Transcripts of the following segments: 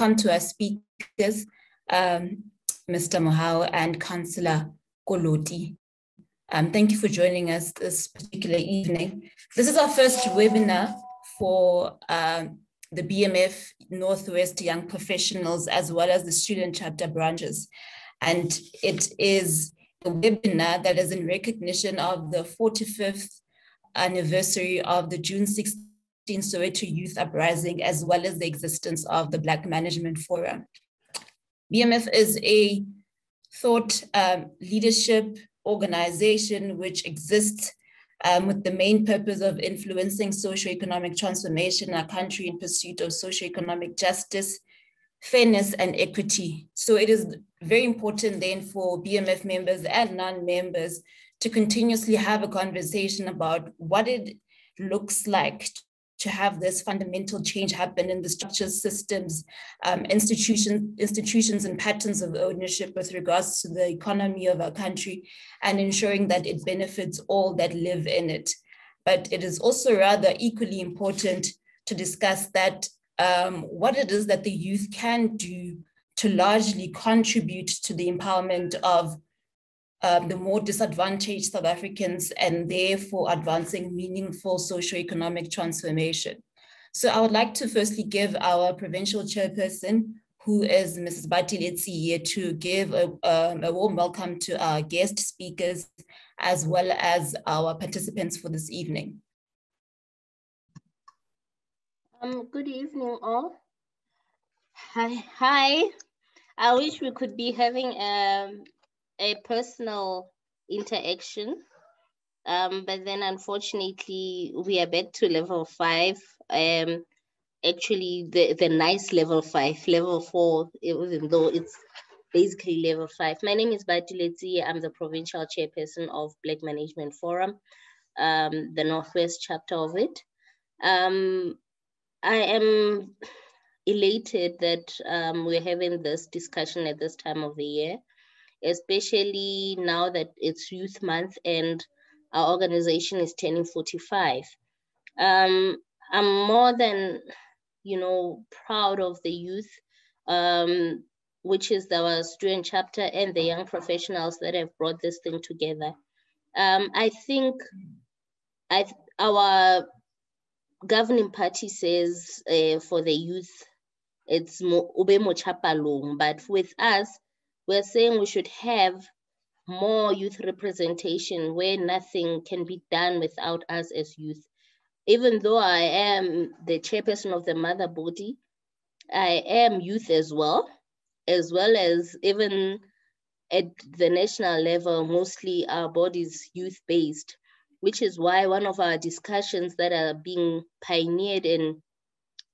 welcome to our speakers, Mr. Mohau and Councillor Koloti. Thank you for joining us this particular evening. This is our first webinar for the BMF Northwest Young Professionals, as well as the student chapter branches. And it is a webinar that is in recognition of the 45th anniversary of the June 16 Soweto Youth Uprising, as well as the existence of the Black Management Forum. BMF is a thought leadership organization which exists with the main purpose of influencing socioeconomic transformation in our country in pursuit of socioeconomic justice, fairness, and equity. So it is very important then for BMF members and non-members to continuously have a conversation about what it looks like to have this fundamental change happen in the structures, systems, institutions and patterns of ownership with regards to the economy of our country, and ensuring that it benefits all that live in it. But it is also rather equally important to discuss that what it is that the youth can do to largely contribute to the empowerment of the more disadvantaged South Africans, and therefore advancing meaningful socioeconomic transformation. So I would like to firstly give our provincial chairperson, who is Mrs. Batiletsi, here to give a warm welcome to our guest speakers, as well as our participants for this evening. Good evening, all. Hi. I wish we could be having a personal interaction, but then unfortunately we are back to level 5. Actually the nice level 5, level 4, even though it's basically level 5. My name is Batiletsi. I'm the provincial chairperson of Black Management Forum, the Northwest chapter of it. I am elated that we're having this discussion at this time of the year, especially now that it's Youth Month and our organization is turning 45. I'm more than, proud of the youth, which is our student chapter and the young professionals that have brought this thing together. I think our governing party says for the youth, it's ube mo chapalong, but with us, we're saying we should have more youth representation where nothing can be done without us as youth. Even though I am the chairperson of the mother body, I am youth as well as even at the national level, mostly our body is youth-based, which is why one of our discussions that are being pioneered and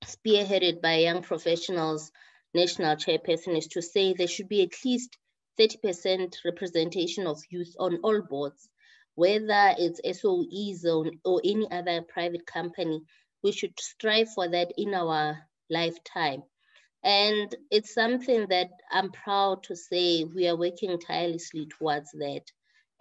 spearheaded by young professionals, national chairperson, is to say there should be at least 30% representation of youth on all boards, whether it's SOEs or any other private company. We should strive for that in our lifetime. And it's something that I'm proud to say we are working tirelessly towards that.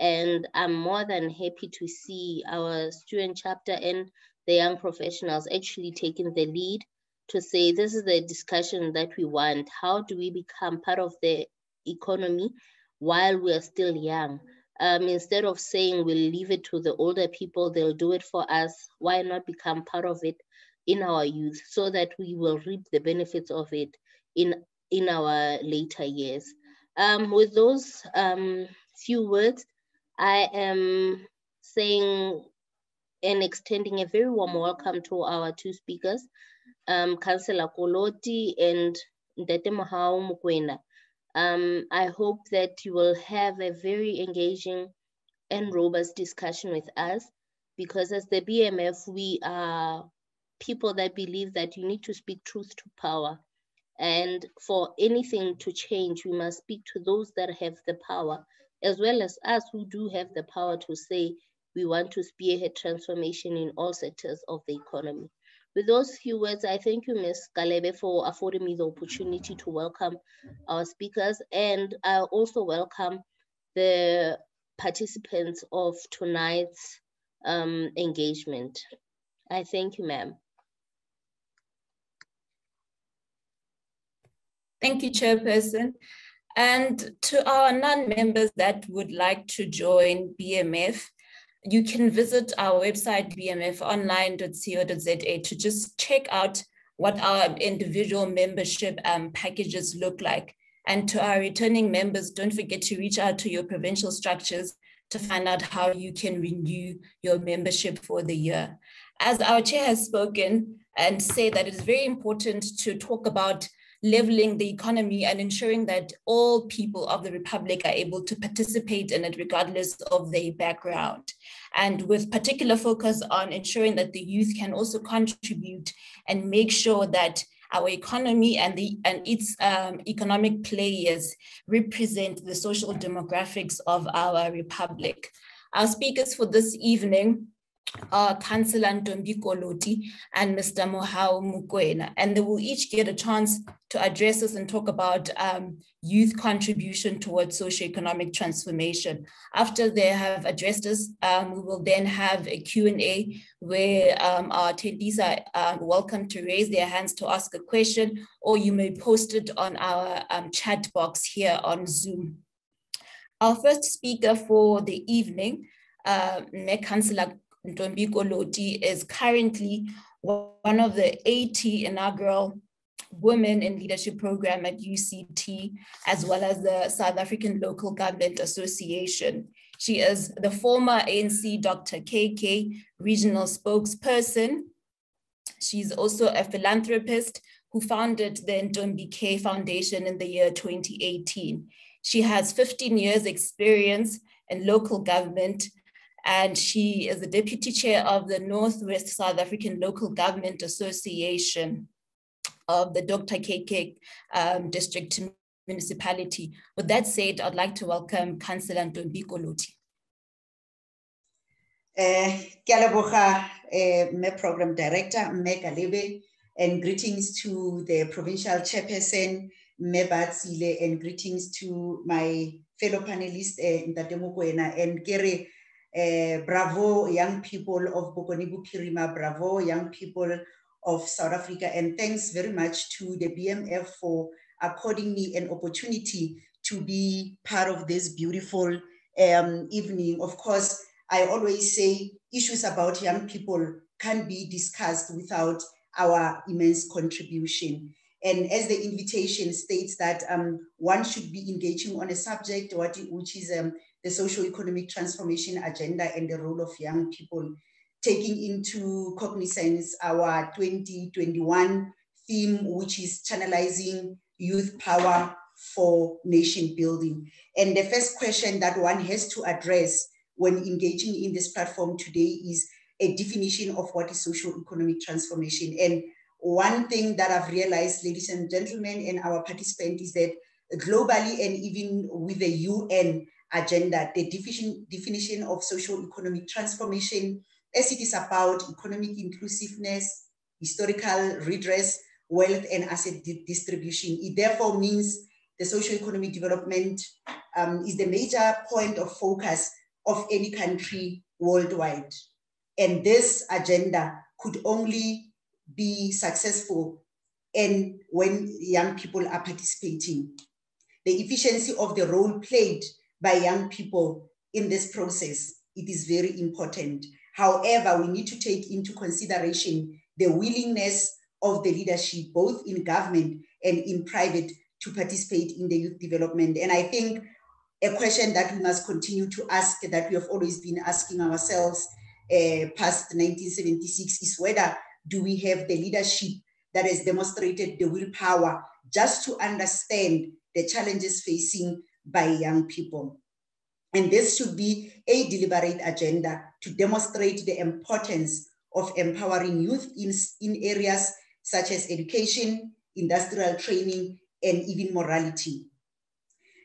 And I'm more than happy to see our student chapter and the young professionals actually taking the lead to say, this is the discussion that we want. How do we become part of the economy while we are still young? Instead of saying we'll leave it to the older people, they'll do it for us, why not become part of it in our youth so that we will reap the benefits of it in our later years? With those few words, I am saying and extending a very warm welcome to our two speakers, Councillor Koloti and Ndete Mohau Mokoena. I hope that you will have a very engaging and robust discussion with us, because as the BMF, we are people that believe that you need to speak truth to power. And for anything to change, we must speak to those that have the power, as well as us who do have the power to say we want to spearhead transformation in all sectors of the economy. With those few words, I thank you, Ms. Galebe, for affording me the opportunity to welcome our speakers. And I also welcome the participants of tonight's engagement. I thank you, ma'am. Thank you, Chairperson. And to our non-members that would like to join BMF, you can visit our website, bmfonline.co.za, to just check out what our individual membership packages look like. And to our returning members, don't forget to reach out to your provincial structures to find out how you can renew your membership for the year. As our chair has spoken and said that it's very important to talk about leveling the economy and ensuring that all people of the Republic are able to participate in it regardless of their background. And with particular focus on ensuring that the youth can also contribute and make sure that our economy and its economic players represent the social demographics of our Republic. Our speakers for this evening are Councillor Ntombi Koloti and Mr. Mohau Mokoena, and they will each get a chance to address us and talk about youth contribution towards socioeconomic transformation. After they have addressed us, we will then have a Q&A where our attendees are welcome to raise their hands to ask a question, or you may post it on our chat box here on Zoom. Our first speaker for the evening, Councillor Ntombi Koloti, is currently one of the 80 inaugural Women in Leadership program at UCT, as well as the South African Local Government Association. She is the former ANC Dr. KK regional spokesperson. She's also a philanthropist who founded the Ntombi K Foundation in the year 2018. She has 15 years experience in local government, and she is the deputy chair of the Northwest South African Local Government Association of the Dr. KK district municipality. With that said, I'd like to welcome Councillor Ntombi Koloti. Me Program Director, Me Galebe, and greetings to the Provincial Chairperson, Me Batsile, and greetings to my fellow panelists, Ntate Mokoena, and Kere. Bravo, young people of Bokonibu Pirima, bravo, young people of South Africa, and thanks very much to the BMF for according me an opportunity to be part of this beautiful evening. Of course, I always say issues about young people can't be discussed without our immense contribution. And as the invitation states that one should be engaging on a subject which is the socio-economic transformation agenda and the role of young people, taking into cognizance our 2021 theme, which is channelizing youth power for nation building. And the first question that one has to address when engaging in this platform today is a definition of what is socio-economic transformation. And one thing that I've realized, ladies and gentlemen, and our participants, is that globally and even with the UN agenda, the definition of socio-economic transformation, as it is about economic inclusiveness, historical redress, wealth and asset distribution. It therefore means the socio-economic development is the major point of focus of any country worldwide. And this agenda could only be successful and when young people are participating. The efficiency of the role played by young people in this process, it is very important. However, we need to take into consideration the willingness of the leadership, both in government and in private, to participate in the youth development. And I think a question that we must continue to ask, that we have always been asking ourselves past 1976, is whether do we have the leadership that has demonstrated the willpower just to understand the challenges facing by young people. And this should be a deliberate agenda to demonstrate the importance of empowering youth in areas such as education, industrial training, and even morality.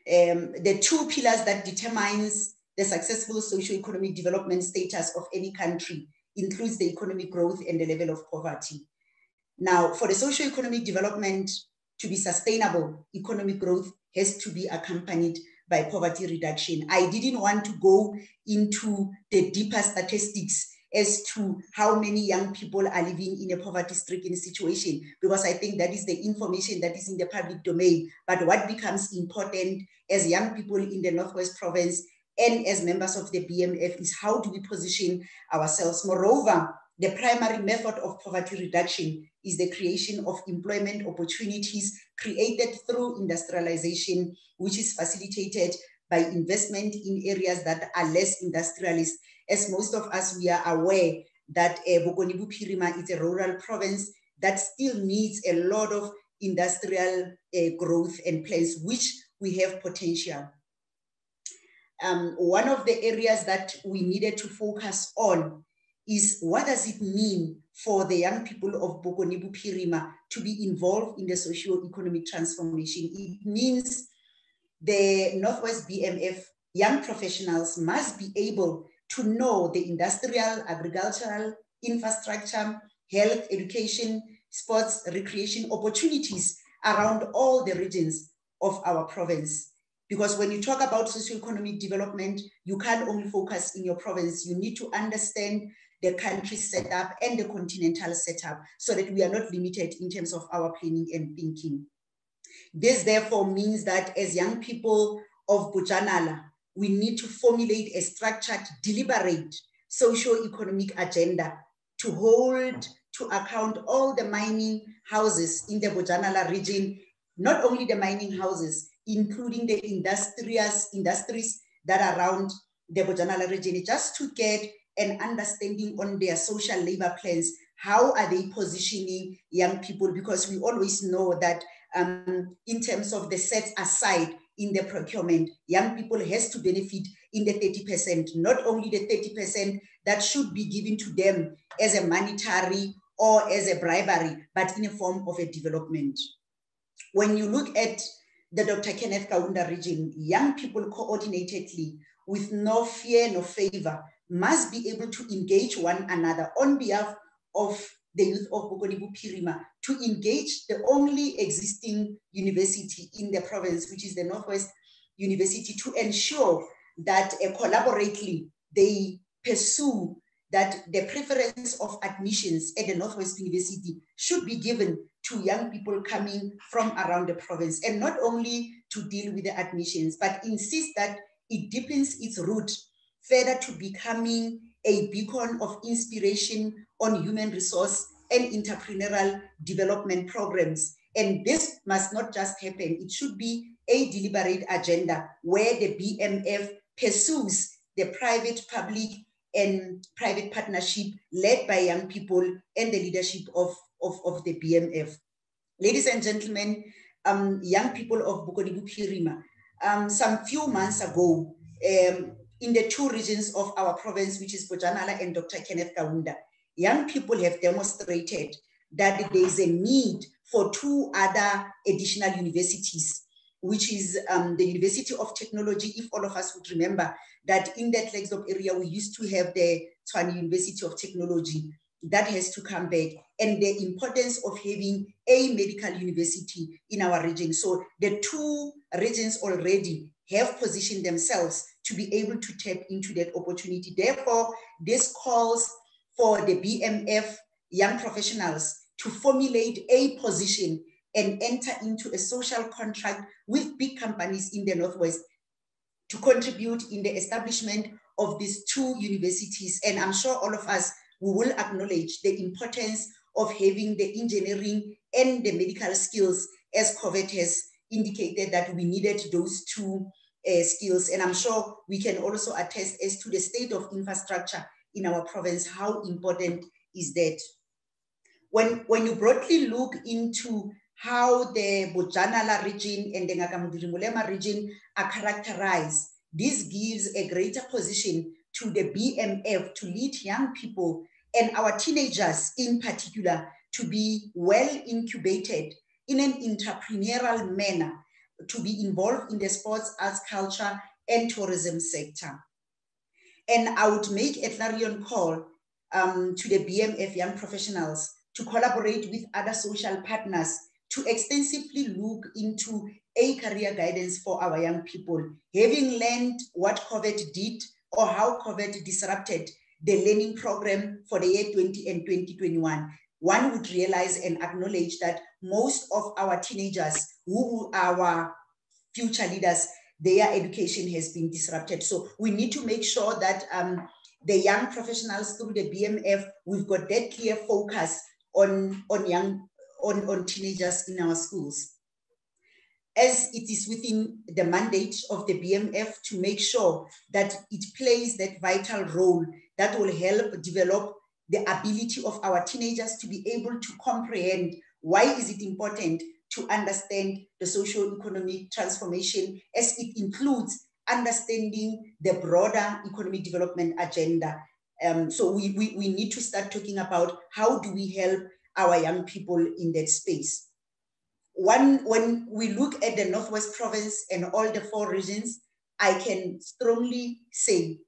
The two pillars that determines the successful socio-economic development status of any country includes the economic growth and the level of poverty. Now, for the socio-economic development to be sustainable, economic growth has to be accompanied by poverty reduction. I didn't want to go into the deeper statistics as to how many young people are living in a poverty-stricken situation, because I think that is the information that is in the public domain. But what becomes important as young people in the Northwest Province and as members of the BMF is how do we position ourselves. Moreover, the primary method of poverty reduction is the creation of employment opportunities created through industrialization, which is facilitated by investment in areas that are less industrialist. As most of us, we are aware that Bokoni Bophirima is a rural province that still needs a lot of industrial growth and plans, which we have potential. One of the areas that we needed to focus on is what does it mean for the young people of Bokoni Bophirima to be involved in the socio-economic transformation. It means the Northwest BMF young professionals must be able to know the industrial, agricultural, infrastructure, health, education, sports, recreation opportunities around all the regions of our province. Because when you talk about socioeconomic development, you can't only focus in your province. You need to understand the country setup and the continental setup so that we are not limited in terms of our planning and thinking. This therefore means that as young people of Bojanala, we need to formulate a structured, deliberate socio-economic agenda to hold to account all the mining houses in the Bojanala region, not only the mining houses, including the industries that are around the Bojanala region, just to get an understanding on their social labor plans. How are they positioning young people? Because we always know that in terms of the set aside in the procurement, young people has to benefit in the 30%, not only the 30% that should be given to them as a monetary or as a bribery, but in a form of a development. When you look at the Dr. Kenneth Kaunda region, young people coordinatedly with no fear, no favor, must be able to engage one another on behalf of the youth of Bokoni Bophirima to engage the only existing university in the province, which is the Northwest University, to ensure that collaboratively they pursue that the preference of admissions at the Northwest University should be given to young people coming from around the province, and not only to deal with the admissions, but insist that it deepens its root further to becoming a beacon of inspiration on human resource and entrepreneurial development programs. And this must not just happen, it should be a deliberate agenda where the BMF pursues the private-public and private partnership led by young people and the leadership of the BMF. Ladies and gentlemen, young people of Bokoni Bophirima, some few months ago, in the two regions of our province, which is Bojanala and Dr. Kenneth Kaunda, young people have demonstrated that there is a need for two other additional universities, which is the University of Technology. If all of us would remember that in that Lexdorp area, we used to have the Tshwane University of Technology. That has to come back, and the importance of having a medical university in our region. So the two regions already have positioned themselves to be able to tap into that opportunity. Therefore, this calls for the BMF young professionals to formulate a position and enter into a social contract with big companies in the Northwest to contribute in the establishment of these two universities. And I'm sure all of us, we will acknowledge the importance of having the engineering and the medical skills, as COVID has indicated that we needed those two skills. And I'm sure we can also attest as to the state of infrastructure in our province, how important is that. When you broadly look into how the Bojanala region and the Ngaka region are characterized, this gives a greater position to the BMF to lead young people and our teenagers in particular to be well incubated in an entrepreneurial manner, to be involved in the sports, arts, culture, and tourism sector. And I would make a clarion call to the BMF young professionals to collaborate with other social partners to extensively look into a career guidance for our young people. Having learned what COVID did or how COVID disrupted the learning program for the year 20 and 2021, one would realize and acknowledge that most of our teenagers who are our future leaders, their education has been disrupted. So we need to make sure that the young professionals through the BMF, we've got that clear focus on teenagers in our schools. As it is within the mandate of the BMF to make sure that it plays that vital role that will help develop the ability of our teenagers to be able to comprehend why is it important to understand the socio-economic transformation, as it includes understanding the broader economic development agenda. So we need to start talking about how do we help our young people in that space. When we look at the Northwest Province and all the 4 regions, I can strongly say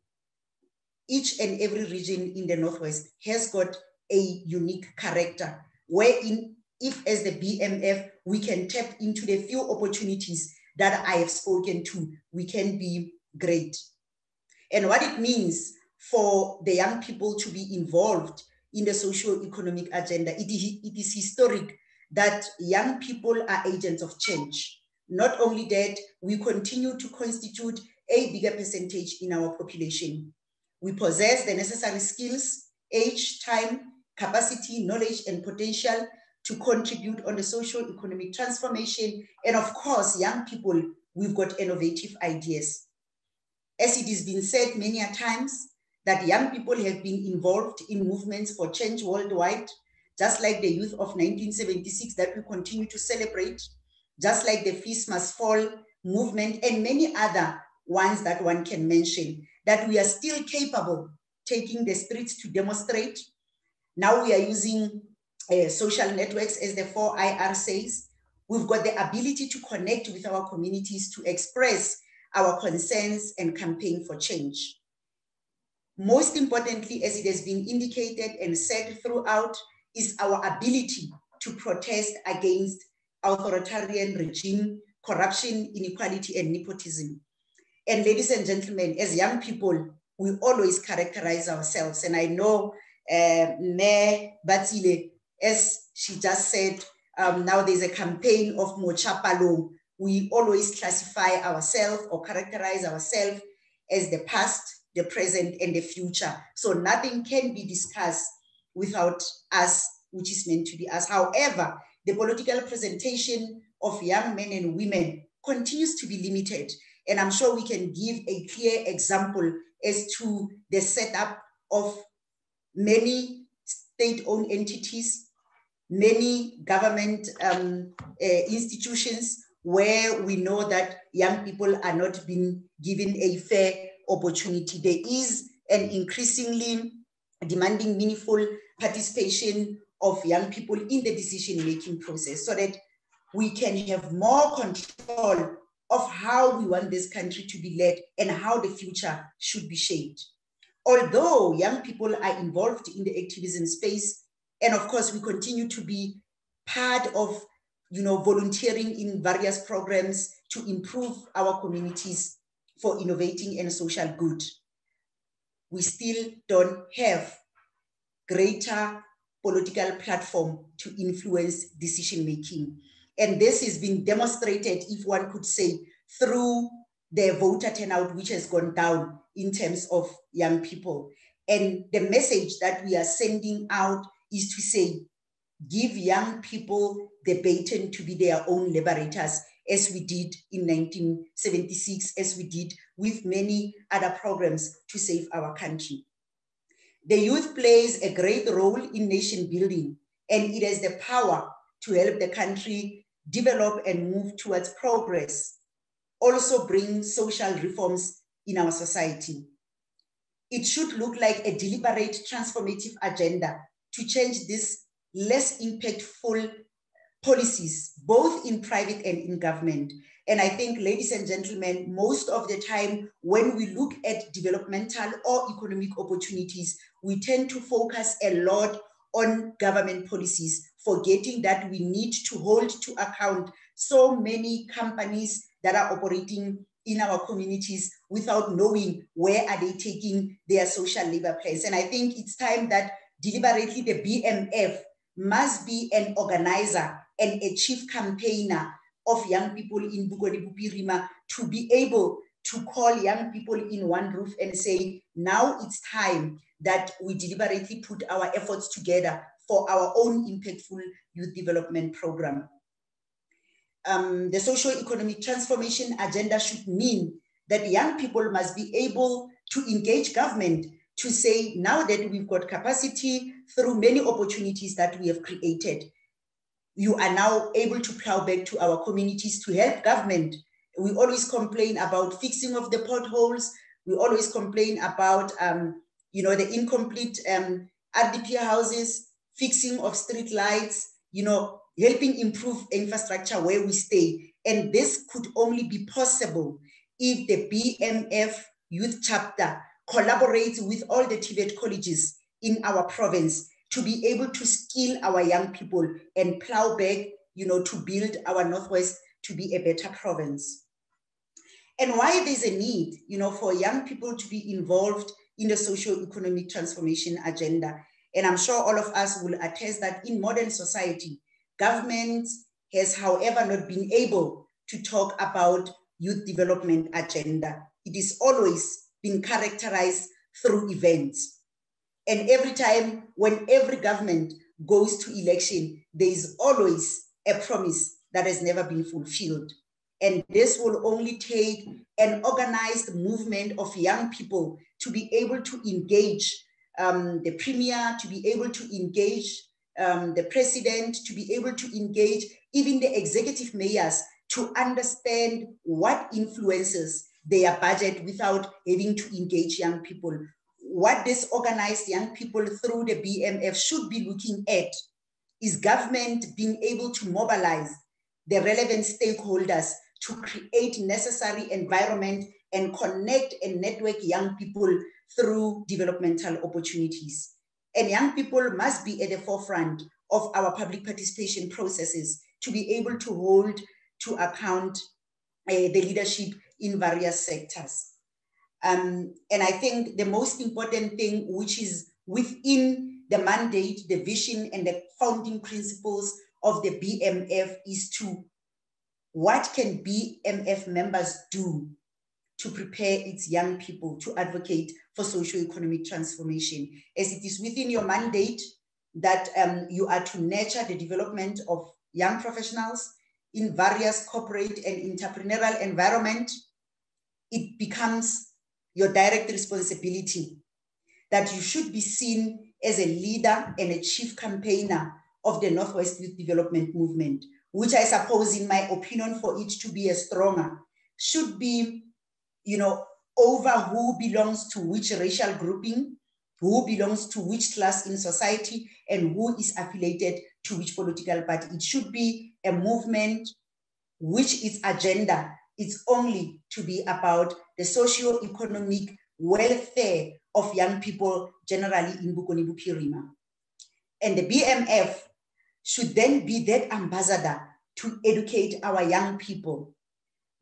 each and every region in the Northwest has got a unique character, wherein if as the BMF, we can tap into the few opportunities that I have spoken to, we can be great. And what it means for the young people to be involved in the socio-economic agenda, it is historic that young people are agents of change. Not only that, we continue to constitute a bigger percentage in our population. We possess the necessary skills, age, time, capacity, knowledge, and potential to contribute on the socio-economic transformation. And of course, young people, we've got innovative ideas. As it has been said many a times, that young people have been involved in movements for change worldwide, just like the youth of 1976 that we continue to celebrate, just like the Feast Must Fall movement, and many other ones that one can mention, that we are still capable taking the streets to demonstrate. Now we are using social networks, as the 4IR says. We've got the ability to connect with our communities, to express our concerns and campaign for change. Most importantly, as it has been indicated and said throughout, is our ability to protest against authoritarian regime, corruption, inequality, and nepotism. And ladies and gentlemen, as young people, we always characterize ourselves. And I know Mayor Batsile, as she just said, now there's a campaign of Mochapalo. We always classify ourselves or characterize ourselves as the past, the present, and the future. So nothing can be discussed without us, which is meant to be us. However, the political presentation of young men and women continues to be limited. And I'm sure we can give a clear example as to the setup of many state-owned entities, many government institutions, where we know that young people are not being given a fair opportunity. There is an increasingly demanding meaningful participation of young people in the decision-making process, so that we can have more control of how we want this country to be led and how the future should be shaped. Although young people are involved in the activism space, and of course we continue to be part of volunteering in various programs to improve our communities for innovating and social good, we still don't have greater political platform to influence decision-making. And this has been demonstrated, if one could say, through the voter turnout, which has gone down in terms of young people. And the message that we are sending out is to say, give young people the baton to be their own liberators, as we did in 1976, as we did with many other programs to save our country. The youth plays a great role in nation building, and it has the power to help the country develop and move towards progress, also bring social reforms in our society. It should look like a deliberate transformative agenda to change these less impactful policies, both in private and in government. And I think, ladies and gentlemen, most of the time when we look at developmental or economic opportunities, we tend to focus a lot on government policies, forgetting that we need to hold to account so many companies that are operating in our communities without knowing where are they taking their social labor plans. And I think it's time that deliberately the BMF must be an organizer and a chief campaigner of young people in Bokone-Bophirima to be able to call young people in one roof and say, now it's time that we deliberately put our efforts together for our own impactful youth development program. The socio-economic transformation agenda should mean that young people must be able to engage government to say, now that we've got capacity through many opportunities that we have created, you are now able to plow back to our communities to help government. We always complain about fixing of the potholes. We always complain about the incomplete RDP houses, fixing of street lights, helping improve infrastructure where we stay. And this could only be possible if the BMF Youth Chapter collaborates with all the TVET colleges in our province to be able to skill our young people and plow back, to build our Northwest to be a better province. And why there's a need, for young people to be involved in the socio-economic transformation agenda. And I'm sure all of us will attest that in modern society, government has, however, not been able to talk about youth development agenda. It is always been characterized through events. And every time when every government goes to election, there is always a promise that has never been fulfilled. And this will only take an organized movement of young people to be able to engage the premier, to be able to engage the president, to be able to engage even the executive mayors to understand what influences their budget without having to engage young people. What this organized young people through the BMF should be looking at is government being able to mobilize the relevant stakeholders to create necessary environment and connect and network young people through developmental opportunities. And young people must be at the forefront of our public participation processes to be able to hold to account the leadership in various sectors. And I think the most important thing, which is within the mandate, the vision, and the founding principles of the BMF, is to what can BMF members do to prepare its young people to advocate for socio-economic transformation, as it is within your mandate that you are to nurture the development of young professionals in various corporate and entrepreneurial environment. It becomes your direct responsibility that you should be seen as a leader and a chief campaigner of the Northwest Youth Development Movement, which I suppose, in my opinion, for it to be a stronger, should be, over who belongs to which racial grouping, who belongs to which class in society, and who is affiliated to which political party. It should be a movement which its agenda is only to be about the socio-economic welfare of young people generally in Bokone-Bophirima. And the BMF should then be that ambassador to educate our young people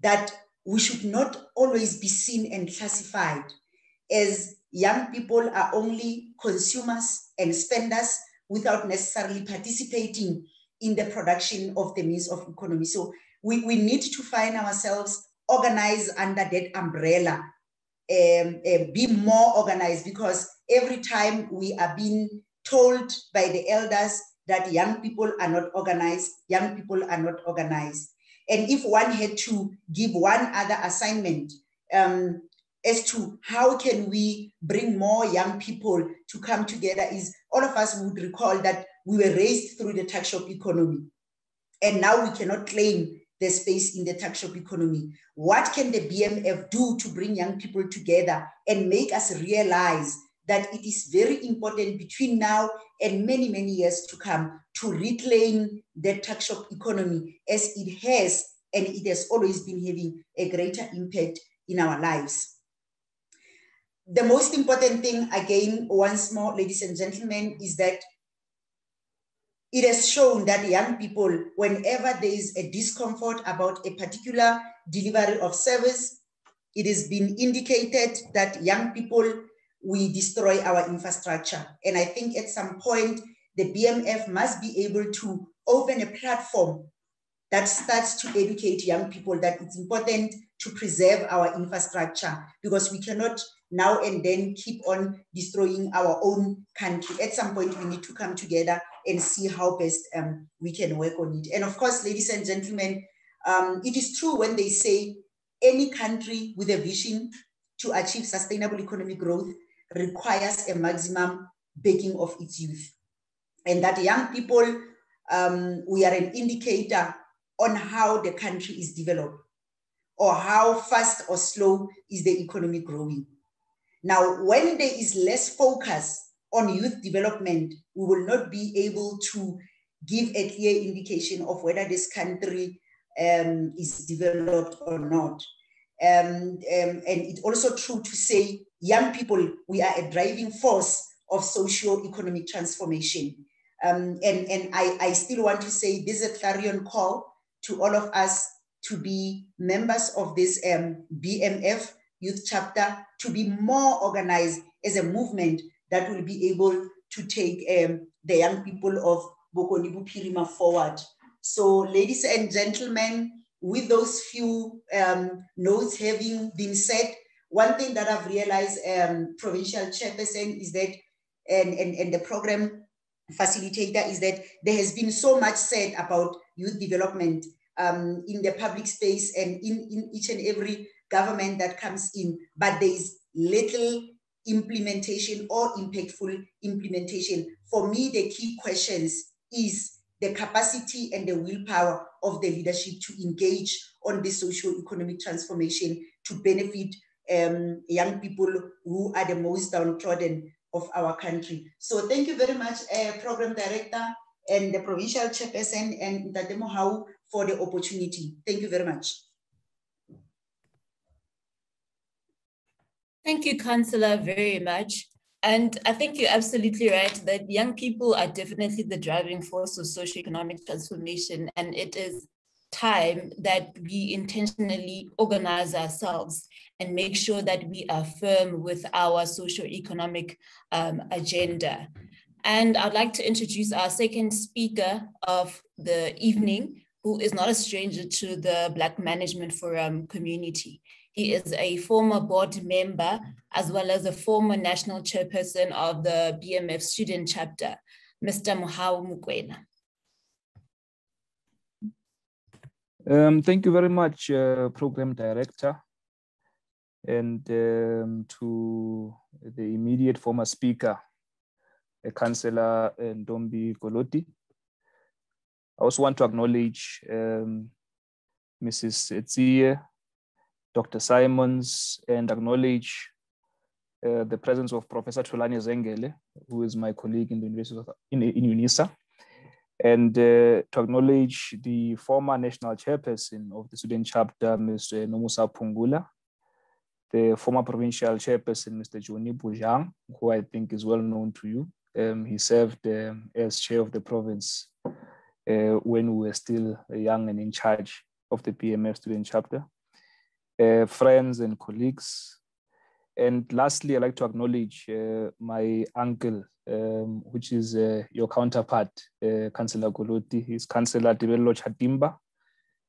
that we should not always be seen and classified as young people are only consumers and spenders without necessarily participating in the production of the means of economy. So we need to find ourselves organized under that umbrella, be more organized, because every time we are being told by the elders that young people are not organized, young people are not organized. And if one had to give one other assignment as to how can we bring more young people to come together, is all of us would recall that we were raised through the tuck shop economy. And now we cannot claim the space in the tuck shop economy. What can the BMF do to bring young people together and make us realize that it is very important between now and many, many years to come to reclaim the tuck shop economy, as it has, and it has always been having a greater impact in our lives. The most important thing, again, once more, ladies and gentlemen, is that it has shown that young people, whenever there is a discomfort about a particular delivery of service, it has been indicated that young people, we destroy our infrastructure. And I think at some point, the BMF must be able to open a platform that starts to educate young people that it's important to preserve our infrastructure, because we cannot now and then keep on destroying our own country. At some point, we need to come together and see how best we can work on it. And of course, ladies and gentlemen, it is true when they say any country with a vision to achieve sustainable economic growth requires a maximum backing of its youth. And that young people, we are an indicator on how the country is developed, or how fast or slow is the economy growing. Now, when there is less focus on youth development, we will not be able to give a clear indication of whether this country is developed or not. And it's also true to say, young people, we are a driving force of socio-economic transformation. And I still want to say this is a clarion call to all of us to be members of this BMF youth chapter, to be more organized as a movement that will be able to take the young people of Bokoni Bophirima forward. So ladies and gentlemen, with those few notes having been said, one thing that I've realized, provincial chairperson, is that, and the program facilitator, is that there has been so much said about youth development in the public space and in each and every government that comes in, but there is little implementation or impactful implementation. For me, the key questions is the capacity and the willpower of the leadership to engage on the socio-economic transformation to benefit young people who are the most downtrodden of our country. So thank you very much, Program Director and the Provincial Chairperson and Ntate Mohau for the opportunity. Thank you very much. Thank you, Councillor, very much. And I think you're absolutely right that young people are definitely the driving force of socioeconomic transformation. And it is time that we intentionally organize ourselves and make sure that we are firm with our socioeconomic agenda. And I'd like to introduce our second speaker of the evening, who is not a stranger to the Black Management Forum community. He is a former board member, as well as a former national chairperson of the BMF student chapter, Mr. Mohau Mokoena. Thank you very much, Program Director, and to the immediate former speaker, Councillor Ndombi Goloti. I also want to acknowledge Mrs. Etsiye, Dr. Simons, and acknowledge the presence of Professor Tholani Zengele, who is my colleague in the University in UNISA, and to acknowledge the former national chairperson of the student chapter, Mr. Nomusa Pungula, the former provincial chairperson, Mr. Johnny Bujang, who I think is well known to you. He served as chair of the province when we were still young and in charge of the BMF student chapter. Friends and colleagues. And lastly, I'd like to acknowledge my uncle, which is your counterpart, Councillor Goloti. He's Councillor Tibelo Chatimba,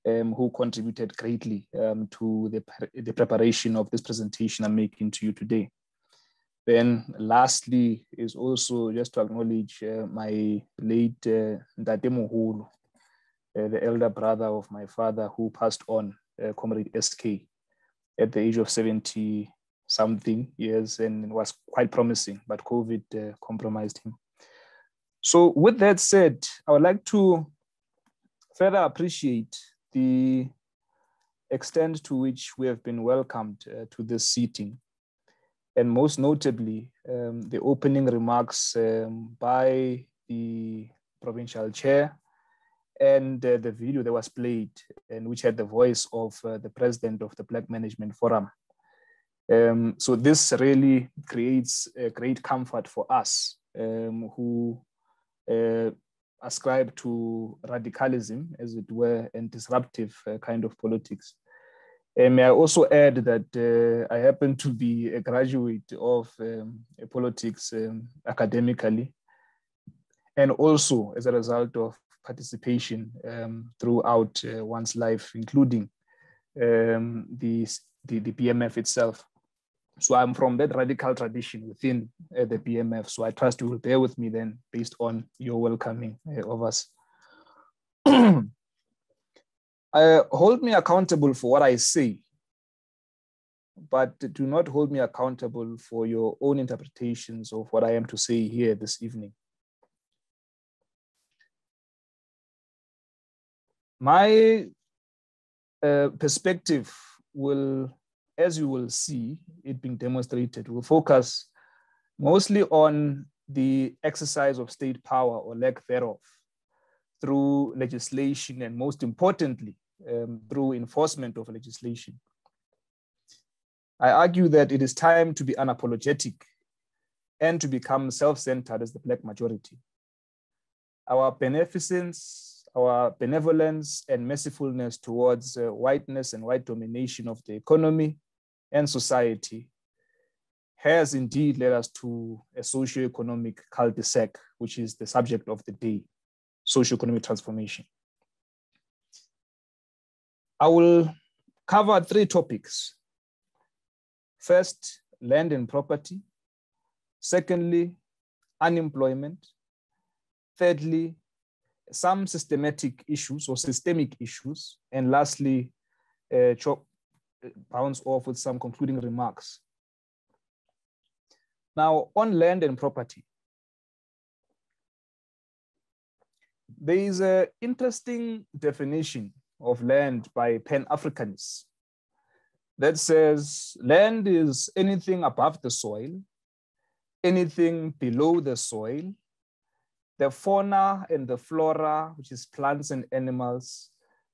who contributed greatly to the preparation of this presentation I'm making to you today. Then lastly is also just to acknowledge my late Ntate Moholo, the elder brother of my father, who passed on, Comrade SK, at the age of 70-something years, and was quite promising, but COVID compromised him. So with that said, I would like to further appreciate the extent to which we have been welcomed to this seating, and most notably, the opening remarks by the provincial chair, and the video that was played, and which had the voice of the president of the Black Management Forum. So this really creates a great comfort for us who ascribe to radicalism, as it were, and disruptive kind of politics. And may I also add that I happen to be a graduate of politics academically, and also as a result of participation throughout one's life, including the PMF itself. So I'm from that radical tradition within the PMF. So I trust you will bear with me then based on your welcoming of us. Hold me accountable for what I say, but do not hold me accountable for your own interpretations of what I am to say here this evening. My perspective will, as you will see it being demonstrated, will focus mostly on the exercise of state power or lack thereof through legislation, and most importantly, through enforcement of legislation. I argue that it is time to be unapologetic and to become self-centered as the Black majority. Our beneficence, our benevolence and mercifulness towards whiteness and white domination of the economy and society has indeed led us to a socio-economic cul-de-sac, which is the subject of the day, socio-economic transformation. I will cover 3 topics. First, land and property. Secondly, unemployment. Thirdly, some systematic issues or systemic issues. And lastly, bounce off with some concluding remarks. Now, on land and property, there is an interesting definition of land by Pan-Africanists that says land is anything above the soil, anything below the soil, the fauna and the flora, which is plants and animals,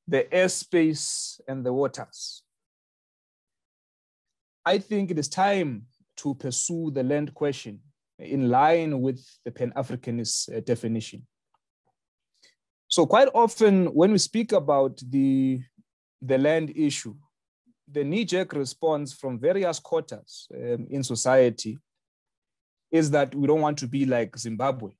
the airspace and the waters. I think it is time to pursue the land question in line with the Pan-Africanist definition. So quite often when we speak about the land issue, the knee-jerk response from various quarters in society is that we don't want to be like Zimbabwe.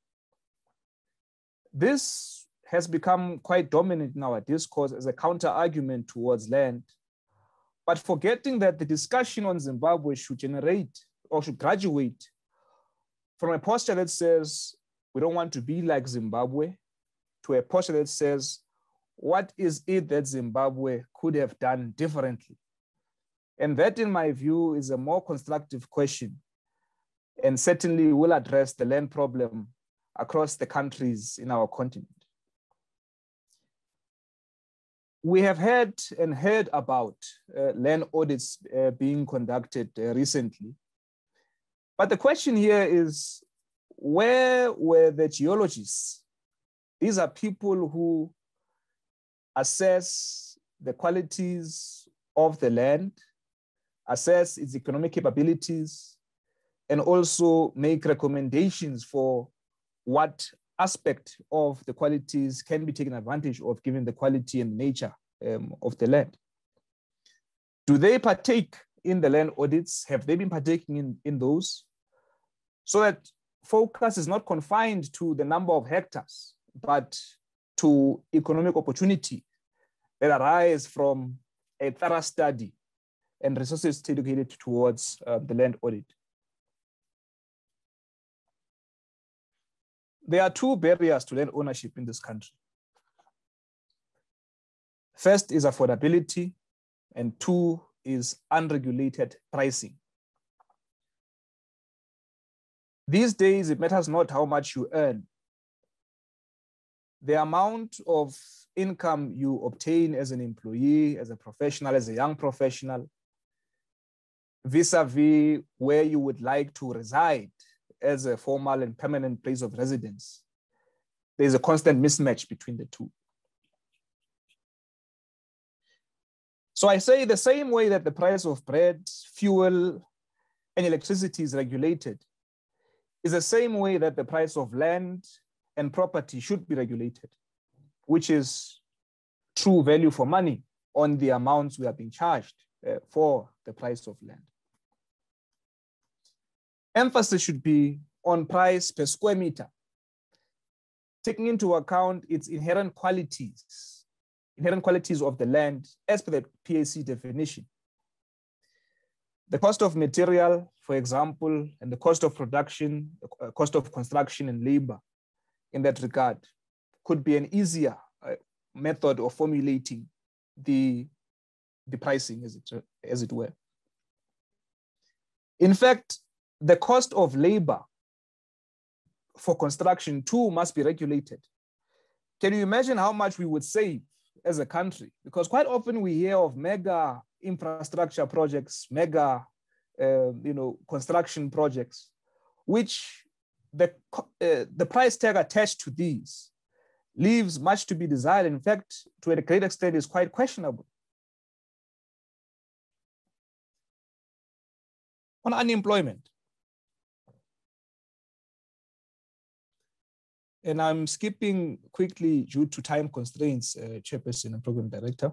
This has become quite dominant in our discourse as a counter-argument towards land, but forgetting that the discussion on Zimbabwe should generate or should graduate from a posture that says we don't want to be like Zimbabwe to a posture that says, what is it that Zimbabwe could have done differently? And that, in my view, is a more constructive question, and certainly will address the land problem across the countries in our continent. We have heard about land audits being conducted recently. But the question here is, where were the geologists? These are people who assess the qualities of the land, assess its economic capabilities, and also make recommendations for what aspect of the qualities can be taken advantage of given the quality and nature of the land. Do they partake in the land audits? Have they been partaking in those? So that focus is not confined to the number of hectares, but to economic opportunity that arise from a thorough study and resources dedicated towards the land audit. There are 2 barriers to land ownership in this country. First is affordability, and 2 is unregulated pricing. These days, it matters not how much you earn. The amount of income you obtain as an employee, as a professional, as a young professional, vis-a-vis where you would like to reside as a formal and permanent place of residence, there's a constant mismatch between the 2. So I say the same way that the price of bread, fuel, and electricity is regulated, is the same way that the price of land and property should be regulated, which is true value for money on the amounts we are being charged for the price of land. Emphasis should be on price per square meter, taking into account its inherent qualities of the land as per the PAC definition. The cost of material, for example, and the cost of production, cost of construction and labor in that regard could be an easier method of formulating the pricing, as it were. In fact, the cost of labor for construction too must be regulated. Can you imagine how much we would save as a country? Because quite often we hear of mega infrastructure projects, mega construction projects, which the price tag attached to these leaves much to be desired. In fact, to a great extent, is quite questionable. On unemployment, and I'm skipping quickly due to time constraints, Chairperson and Program Director.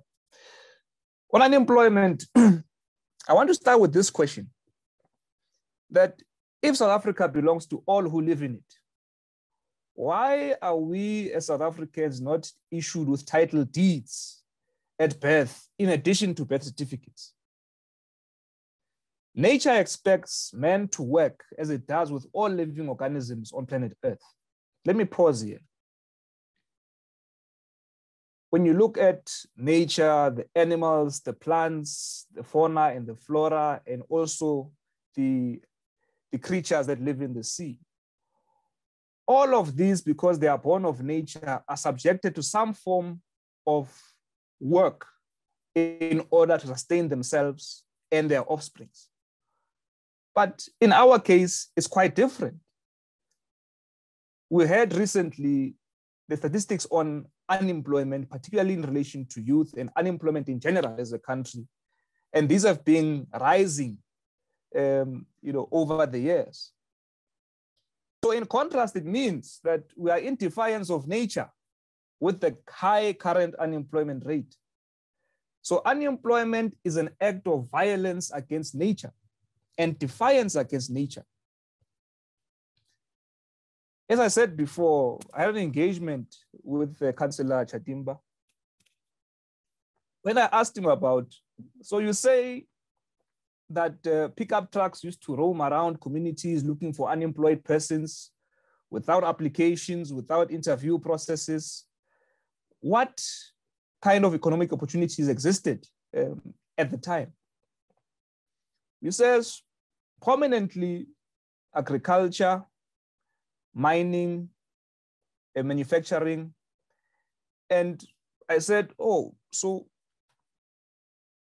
On unemployment, I want to start with this question, that if South Africa belongs to all who live in it, why are we as South Africans not issued with title deeds at birth in addition to birth certificates? Nature expects man to work as it does with all living organisms on planet Earth. Let me pause here. When you look at nature, the animals, the plants, the fauna and the flora, and also the creatures that live in the sea, all of these, because they are born of nature, are subjected to some form of work in order to sustain themselves and their offsprings. But in our case, it's quite different. We heard recently the statistics on unemployment, particularly in relation to youth and unemployment in general as a country. And these have been rising over the years. So in contrast, it means that we are in defiance of nature with the high current unemployment rate. So unemployment is an act of violence against nature and defiance against nature. As I said before, I had an engagement with Councillor Chatimba. When I asked him about, so you say that pickup trucks used to roam around communities looking for unemployed persons without applications, without interview processes. What kind of economic opportunities existed at the time? He says prominently agriculture, mining, manufacturing. And I said, oh, so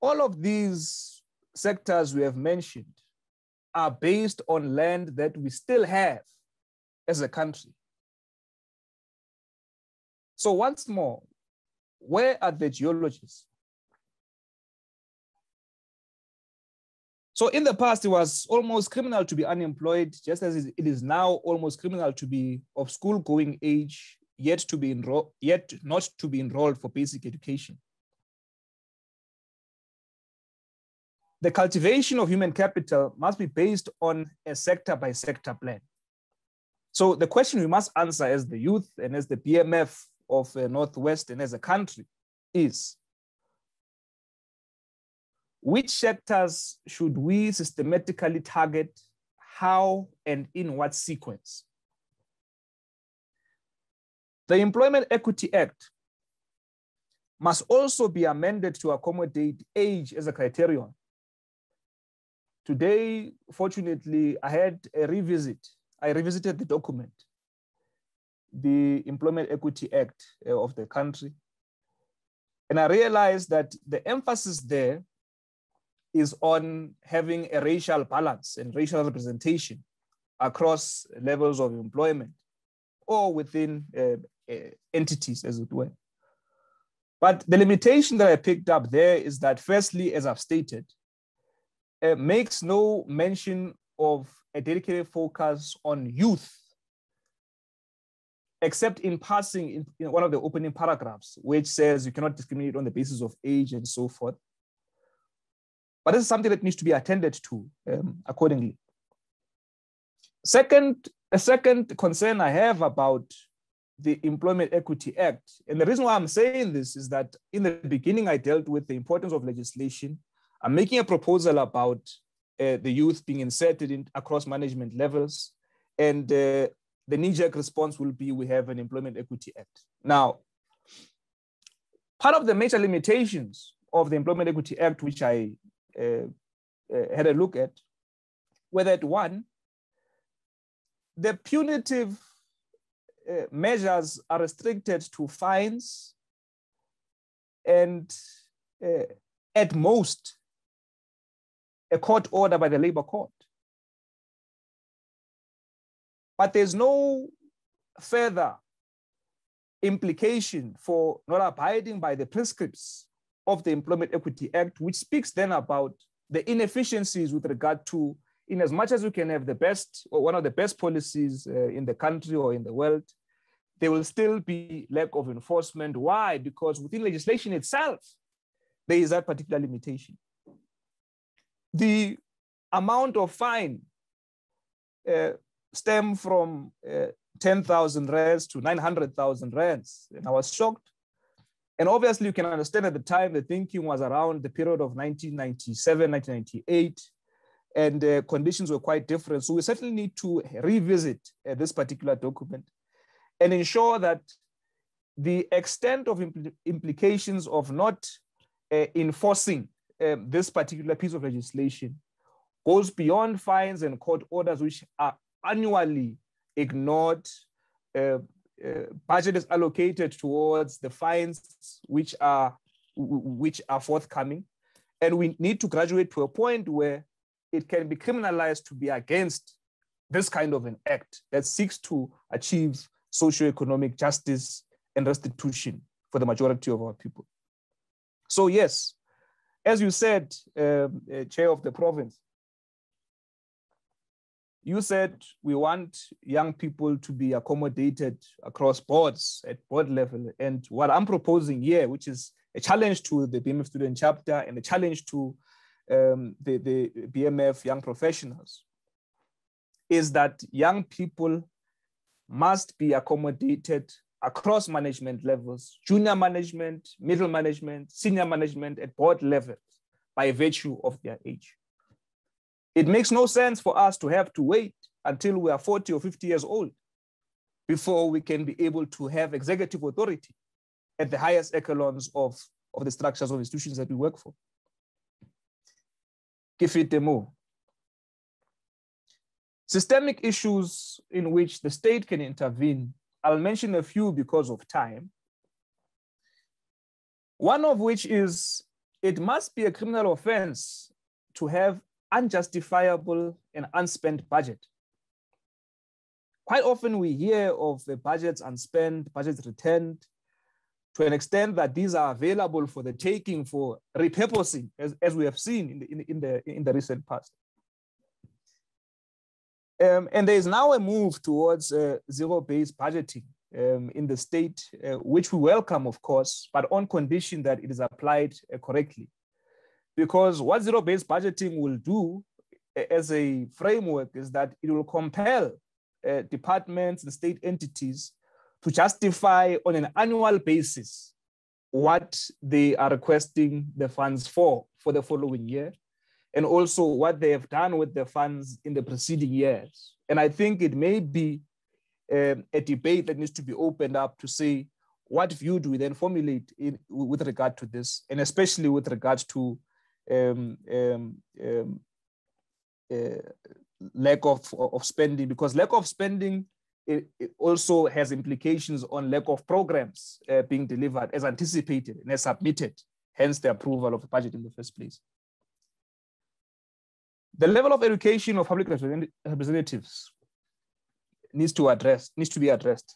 all of these sectors we have mentioned are based on land that we still have as a country. So once more, where are the geologists? So in the past, it was almost criminal to be unemployed, just as it is now almost criminal to be of school-going age, yet not to be enrolled for basic education. The cultivation of human capital must be based on a sector-by-sector plan. So the question we must answer as the youth and as the BMF of Northwest and as a country is, which sectors should we systematically target, how and in what sequence? The Employment Equity Act must also be amended to accommodate age as a criterion. Today, fortunately, I had a revisit. I revisited the document, the Employment Equity Act of the country. And I realized that the emphasis there is on having a racial balance and racial representation across levels of employment or within entities, as it were. But the limitation that I picked up there is that, firstly, as I've stated, makes no mention of a dedicated focus on youth, except in passing in one of the opening paragraphs, which says you cannot discriminate on the basis of age and so forth. But this is something that needs to be attended to accordingly. A second concern I have about the Employment Equity Act, and the reason why I'm saying this is that in the beginning, I dealt with the importance of legislation. I'm making a proposal about the youth being inserted across management levels, and the knee-jerk response will be, we have an Employment Equity Act. Now, part of the major limitations of the Employment Equity Act, which I had a look at, were that one, the punitive measures are restricted to fines and at most a court order by the labor court. But there's no further implication for not abiding by the prescripts of the Employment Equity Act, which speaks then about the inefficiencies with regard to, in as much as we can have the best or one of the best policies in the country or in the world, there will still be lack of enforcement. Why? Because within legislation itself, there is that particular limitation. The amount of fine stem from 10,000 rands to 900,000 rands. And I was shocked. And obviously you can understand at the time, the thinking was around the period of 1997, 1998, and conditions were quite different. So we certainly need to revisit this particular document and ensure that the extent of implications of not enforcing this particular piece of legislation goes beyond fines and court orders, which are annually ignored. Budget is allocated towards the fines which are forthcoming. And we need to graduate to a point where it can be criminalized to be against this kind of an act that seeks to achieve socioeconomic justice and restitution for the majority of our people. So yes, as you said, Chair of the province, you said we want young people to be accommodated across boards at board level. And what I'm proposing here, which is a challenge to the BMF student chapter and a challenge to the BMF young professionals, is that young people must be accommodated across management levels, junior management, middle management, senior management at board levels by virtue of their age. It makes no sense for us to have to wait until we are 40 or 50 years old before we can be able to have executive authority at the highest echelons of the structures of institutions that we work for. Systemic issues in which the state can intervene, I'll mention a few because of time. One of which is, it must be a criminal offense to have unjustifiable and unspent budget. Quite often we hear of the budgets unspent, budgets returned, to an extent that these are available for the taking, for repurposing, as we have seen in the recent past. And there is now a move towards zero-based budgeting in the state, which we welcome, of course, but on condition that it is applied correctly. Because what zero-based budgeting will do as a framework is that it will compel departments and state entities to justify on an annual basis what they are requesting the funds for the following year, and also what they have done with the funds in the preceding years. And I think it may be a debate that needs to be opened up to say, what view do we then formulate with regard to this, and especially with regards to lack of spending, because lack of spending it also has implications on lack of programs being delivered as anticipated and as submitted, hence the approval of the budget in the first place. The level of education of public representatives needs to be addressed.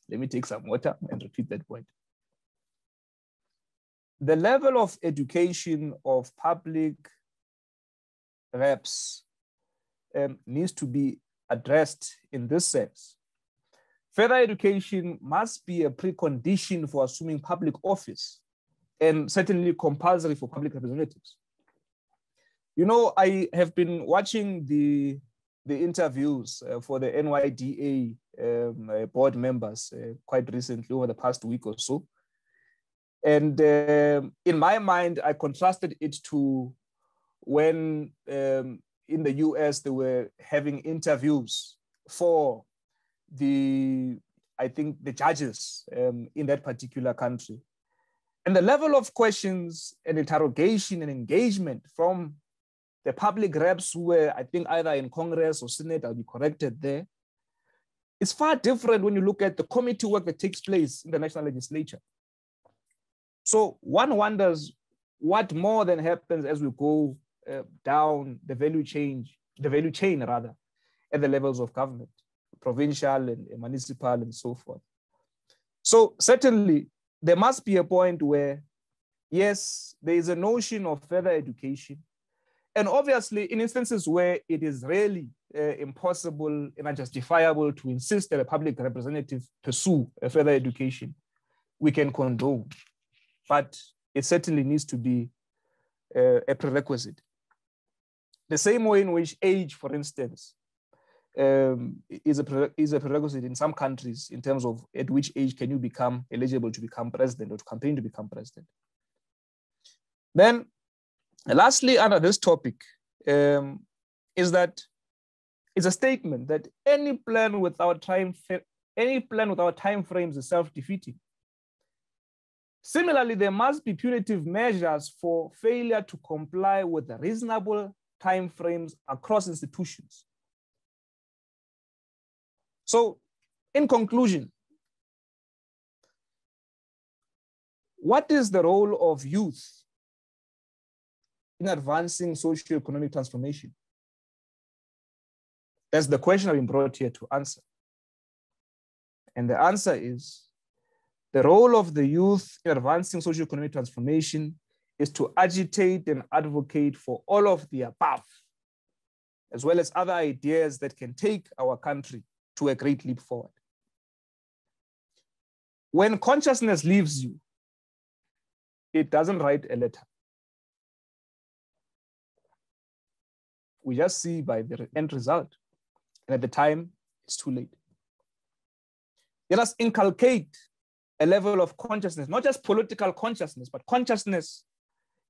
Let me take some water and repeat that point. The level of education of public reps needs to be addressed in this sense. Further education must be a precondition for assuming public office, and certainly compulsory for public representatives. You know, I have been watching the interviews for the NYDA board members quite recently over the past week or so. And in my mind, I contrasted it to when in the US, they were having interviews for I think the judges in that particular country. And the level of questions and interrogation and engagement from the public reps who were, I think, either in Congress or Senate, I'll be corrected there, it's far different when you look at the committee work that takes place in the national legislature. So one wonders what more than happens as we go down the value chain rather, at the levels of government, provincial and municipal and so forth. So certainly there must be a point where, yes, there is a notion of further education. And obviously in instances where it is really impossible and unjustifiable to insist that a public representative pursue a further education, we can condone. But it certainly needs to be a prerequisite. The same way in which age, for instance, is a prerequisite in some countries in terms of at which age can you become eligible to become president or to campaign to become president. Then lastly, under this topic, is that it's a statement that any plan without time frames is self-defeating. Similarly, there must be punitive measures for failure to comply with the reasonable time frames across institutions. So, in conclusion, what is the role of youth in advancing socio-economic transformation? That's the question I've been brought here to answer. And the answer is, the role of the youth in advancing socio-economic transformation is to agitate and advocate for all of the above, as well as other ideas that can take our country to a great leap forward. When consciousness leaves you, it doesn't write a letter. We just see by the end result. And at the time, it's too late. Let us inculcate a level of consciousness, not just political consciousness, but consciousness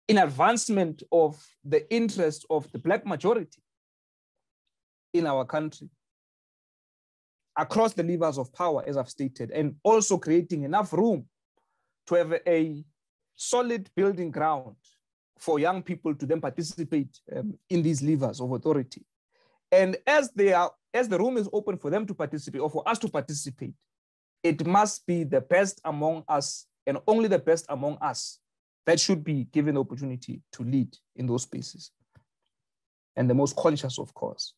in advancement of the interest of the Black majority in our country, across the levers of power, as I've stated, and also creating enough room to have a solid building ground for young people to then participate in these levers of authority. And as the room is open for them to participate, or for us to participate, it must be the best among us and only the best among us that should be given the opportunity to lead in those spaces. And the most conscious, of course.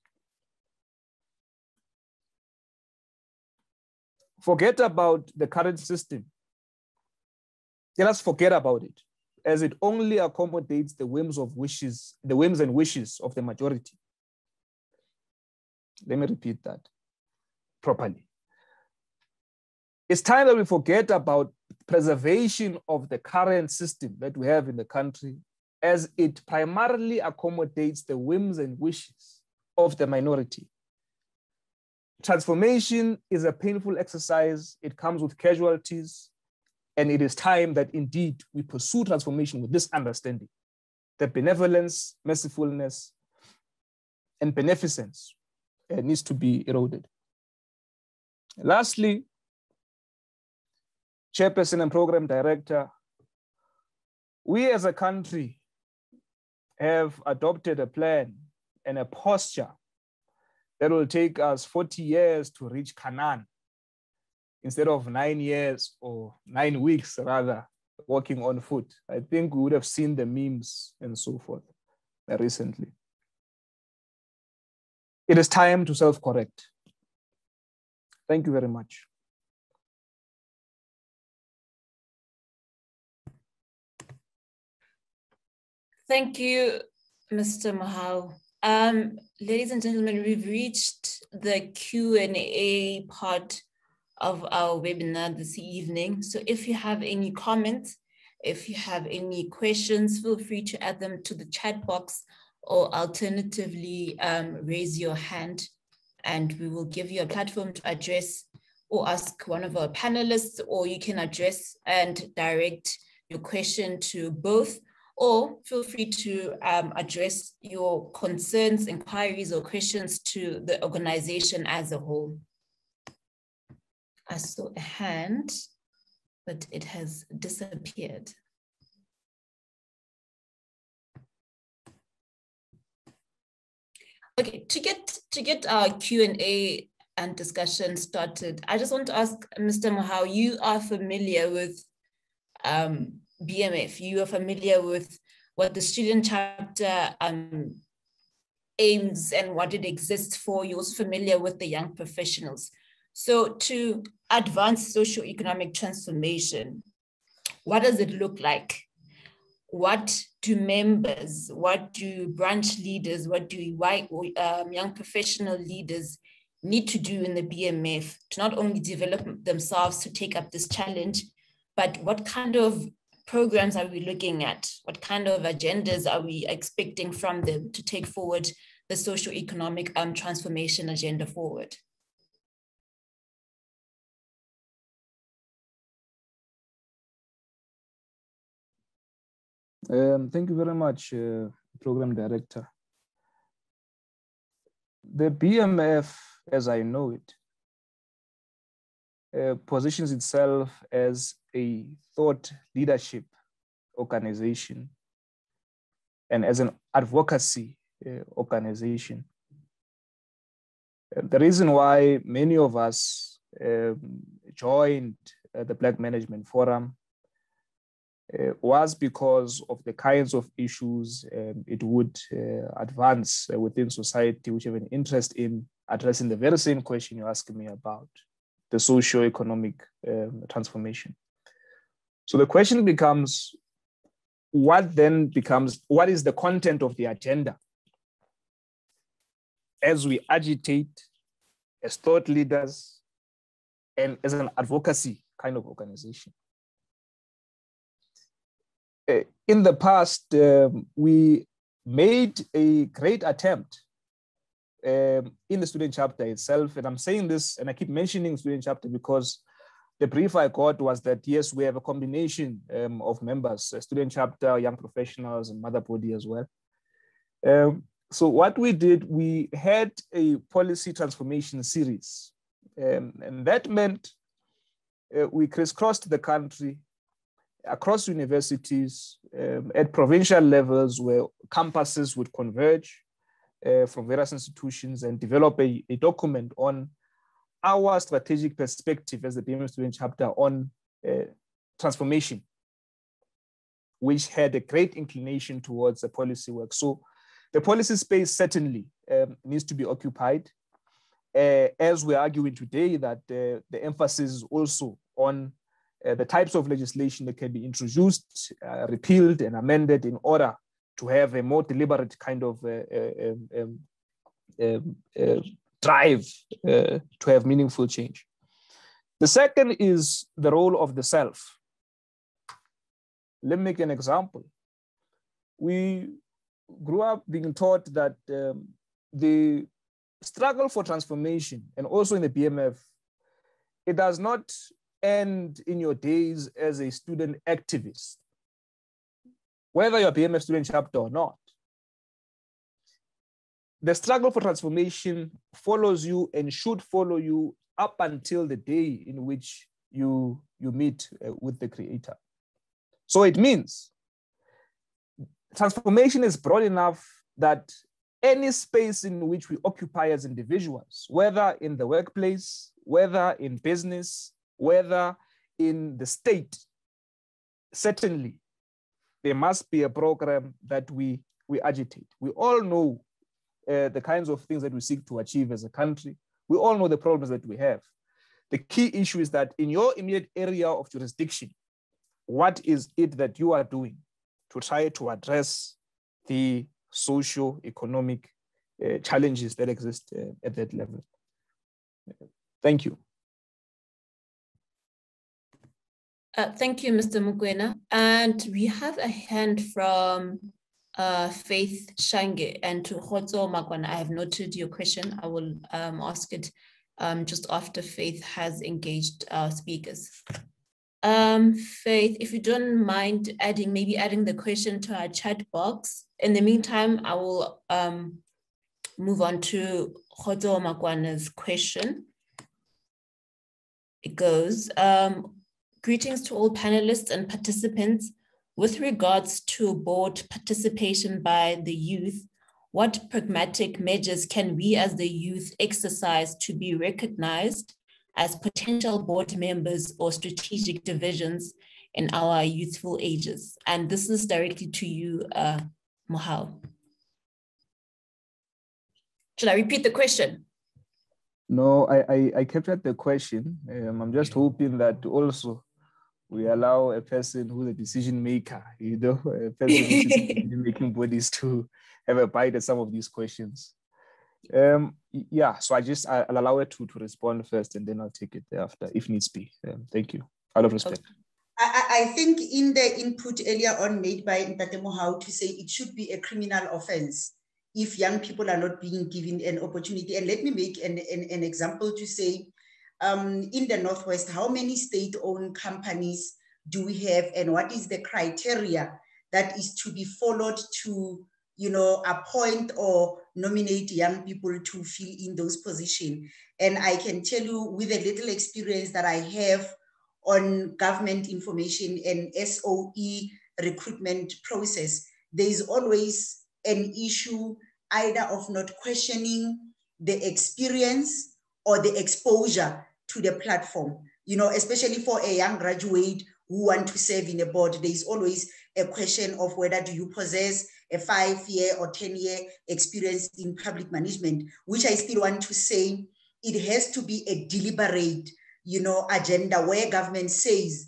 Forget about the current system. Let us forget about it, as it only accommodates the whims and wishes of the majority. Let me repeat that properly. It's time that we forget about preservation of the current system that we have in the country, as it primarily accommodates the whims and wishes of the minority. Transformation is a painful exercise. It comes with casualties, and it is time that indeed we pursue transformation with this understanding, that benevolence, mercifulness, and beneficence needs to be eroded. Lastly, Chairperson and Program Director, we as a country have adopted a plan and a posture that will take us 40 years to reach Canaan, instead of 9 years or 9 weeks rather, walking on foot. I think we would have seen the memes and so forth recently. It is time to self-correct. Thank you very much. Thank you, Mr. Mohau. Ladies and gentlemen, we've reached the Q&A part of our webinar this evening. So if you have any comments, If you have any questions, feel free to add them to the chat box, or alternatively, raise your hand and we will give you a platform to address or ask one of our panelists, or you can address and direct your question to both, or feel free to address your concerns, inquiries, or questions to the organization as a whole. I saw a hand, but it has disappeared. Okay, to get our Q&A and discussion started, I just want to ask Mr. Mohau, you are familiar with BMF, you are familiar with what the student chapter aims and what it exists for. You're also familiar with the young professionals. So to advance socio-economic transformation, what does it look like? What do members, what do branch leaders, what do young professional leaders need to do in the BMF to not only develop themselves to take up this challenge, but what kind of programs are we looking at? What kind of agendas are we expecting from them to take forward the socio-economic transformation agenda forward? Thank you very much, Program Director. The BMF, as I know it, positions itself as a thought leadership organization and as an advocacy organization. The reason why many of us joined the Black Management Forum was because of the kinds of issues it would advance within society, which have an interest in addressing the very same question you're asking me about, the socio-economic transformation. So the question becomes, what is the content of the agenda as we agitate as thought leaders and as an advocacy kind of organization? In the past, we made a great attempt in the student chapter itself. And I'm saying this, and I keep mentioning student chapter because the brief I got was that, yes, we have a combination of members, student chapter, young professionals, and mother body as well. So what we did, we had a policy transformation series. And that meant we crisscrossed the country across universities, at provincial levels where campuses would converge from various institutions and develop a document on our strategic perspective as the BMF student chapter on transformation, which had a great inclination towards the policy work. So the policy space certainly needs to be occupied, as we're arguing today that the emphasis is also on the types of legislation that can be introduced, repealed and amended in order to have a more deliberate kind of drive to have meaningful change. The second is the role of the self. Let me make an example. We grew up being taught that the struggle for transformation, and also in the BMF, it does not end in your days as a student activist, whether you're a BMF student chapter or not. The struggle for transformation follows you and should follow you up until the day in which you meet with the Creator. So it means transformation is broad enough that any space in which we occupy as individuals, whether in the workplace, whether in business, whether in the state, certainly there must be a program that we agitate. We all know the kinds of things that we seek to achieve as a country. We all know the problems that we have. The key issue is that in your immediate area of jurisdiction, what is it that you are doing to try to address the socio-economic challenges that exist at that level? Thank you. Thank you, Mr. Mukwena. And we have a hand from Faith Shange and to Khotso Makwana. I have noted your question. I will ask it just after Faith has engaged our speakers. Faith, if you don't mind maybe adding the question to our chat box. In the meantime, I will move on to Khotso Makwana's question. It goes, greetings to all panelists and participants. With regards to board participation by the youth, what pragmatic measures can we as the youth exercise to be recognized as potential board members or strategic divisions in our youthful ages? And this is directly to you, Mohau. Should I repeat the question? No, I captured the question. I'm just hoping that also we allow a person who's a decision maker, a person who's decision making bodies to have a bite at some of these questions. Yeah, so I'll allow it to respond first and then I'll take it thereafter if needs be. Thank you. Out of respect. Okay. I think in the input earlier on made by Ntate Mohau to say it should be a criminal offense if young people are not being given an opportunity. And let me make an example to say, in the Northwest, how many state-owned companies do we have and what is the criteria that is to be followed to, appoint or nominate young people to fill in those positions? And I can tell you with a little experience that I have on government information and SOE recruitment process, there is always an issue either of not questioning the experience or the exposure to the platform. Especially for a young graduate who want to serve in a board, there is always a question of whether do you possess a 5-year or 10-year experience in public management, which I still want to say it has to be a deliberate agenda where government says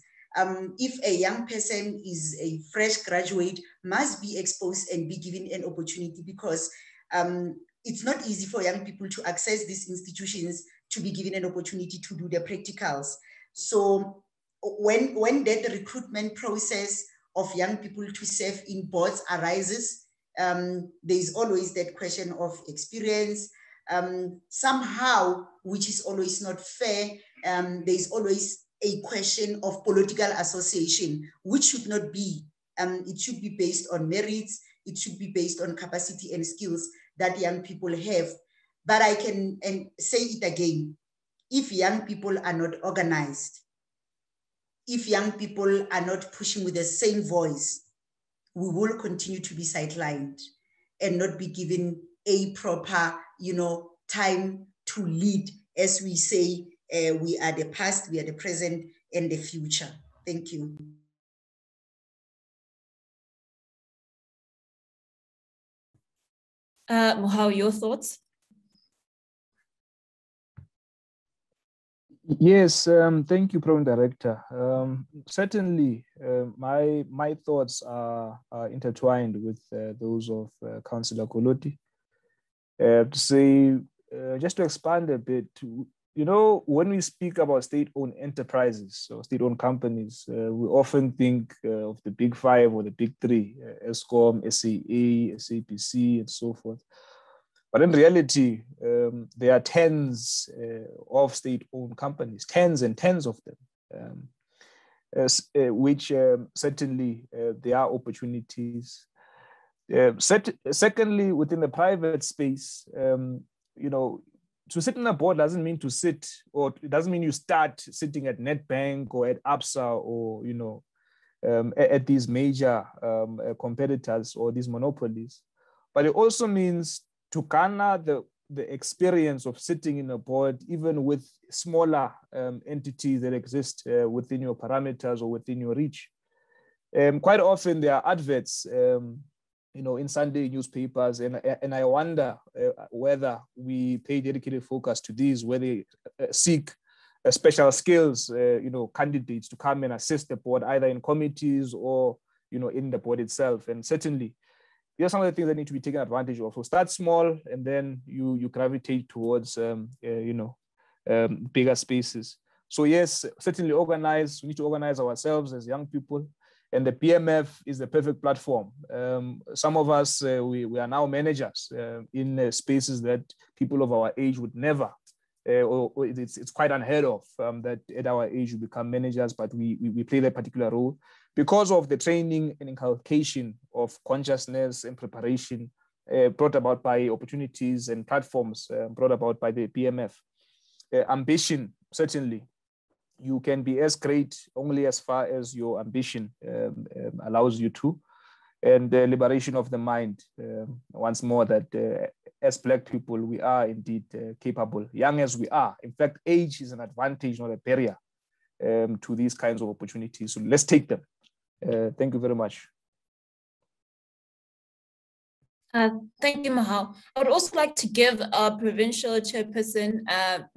if a young person is a fresh graduate, must be exposed and be given an opportunity, because it's not easy for young people to access these institutions to be given an opportunity to do the practicals. So when that recruitment process of young people to serve in boards arises, there is always that question of experience, somehow, which is always not fair. There is always a question of political association, which should not be. It should be based on merits. It should be based on capacity and skills that young people have. But I can say it again, if young people are not organized, if young people are not pushing with the same voice, we will continue to be sidelined and not be given a proper, time to lead. As we say, we are the past, we are the present, and the future. Thank you. Mohau, your thoughts? Yes, thank you, Program Director. Certainly, my thoughts are intertwined with those of Councillor Koloti. To say, just to expand a bit, when we speak about state-owned enterprises or state-owned companies, we often think of the big five or the big three, ESCOM, SAA, SAPC, and so forth. But in reality, there are tens of state-owned companies, tens and tens of them, which certainly there are opportunities. Secondly, within the private space, to sit on a board doesn't mean to sit, or it doesn't mean you start sitting at Nedbank or at ABSA or, at these major competitors or these monopolies. But it also means to garner the experience of sitting in a board, even with smaller entities that exist within your parameters or within your reach. Quite often there are adverts, in Sunday newspapers, and I wonder whether we pay dedicated focus to these, where they seek special skills, candidates to come and assist the board, either in committees or, in the board itself. And certainly, these are some of the things that need to be taken advantage of. So start small, and then you gravitate towards, bigger spaces. So yes, certainly organize. We need to organize ourselves as young people. And the PMF is the perfect platform. Some of us, we are now managers in spaces that people of our age would never, or it's quite unheard of that at our age we become managers, but we play that particular role because of the training and inculcation of consciousness and preparation brought about by opportunities and platforms brought about by the PMF. Ambition, certainly. You can be as great only as far as your ambition allows you to. And the liberation of the mind, once more, that as Black people, we are indeed capable, young as we are. In fact, age is an advantage, not a barrier to these kinds of opportunities. So let's take them. Thank you very much. Thank you, Mahal. I would also like to give our provincial chairperson,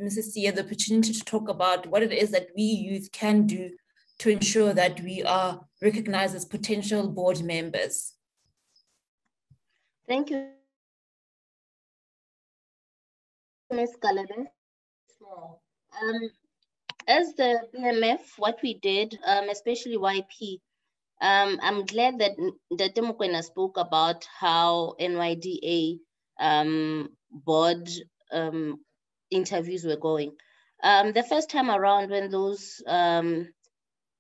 Mrs. Sia, the opportunity to talk about what it is that we youth can do to ensure that we are recognized as potential board members. Thank you, Ms. Galebe. As the PMF, what we did, especially YP, I'm glad that Dr. Mokoena spoke about how NYDA board interviews were going. The first time around when those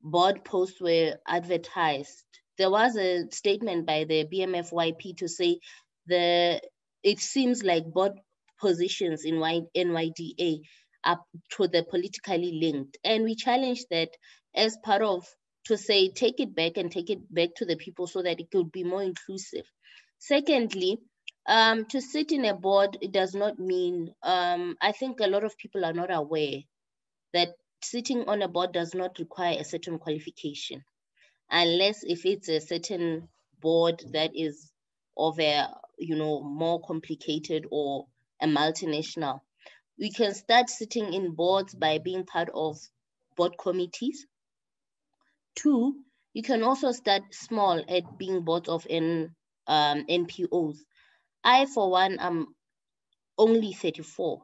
board posts were advertised, there was a statement by the BMF YP to say it seems like board positions in NYDA are to the politically linked. And we challenged that as part of to say, take it back and take it back to the people so that it could be more inclusive. Secondly, to sit in a board, it does not mean, I think a lot of people are not aware that sitting on a board does not require a certain qualification, unless if it's a certain board that is of a, more complicated or a multinational. We can start sitting in boards by being part of board committees. 2, you can also start small at being boards of NPOs. I, for one, am only 34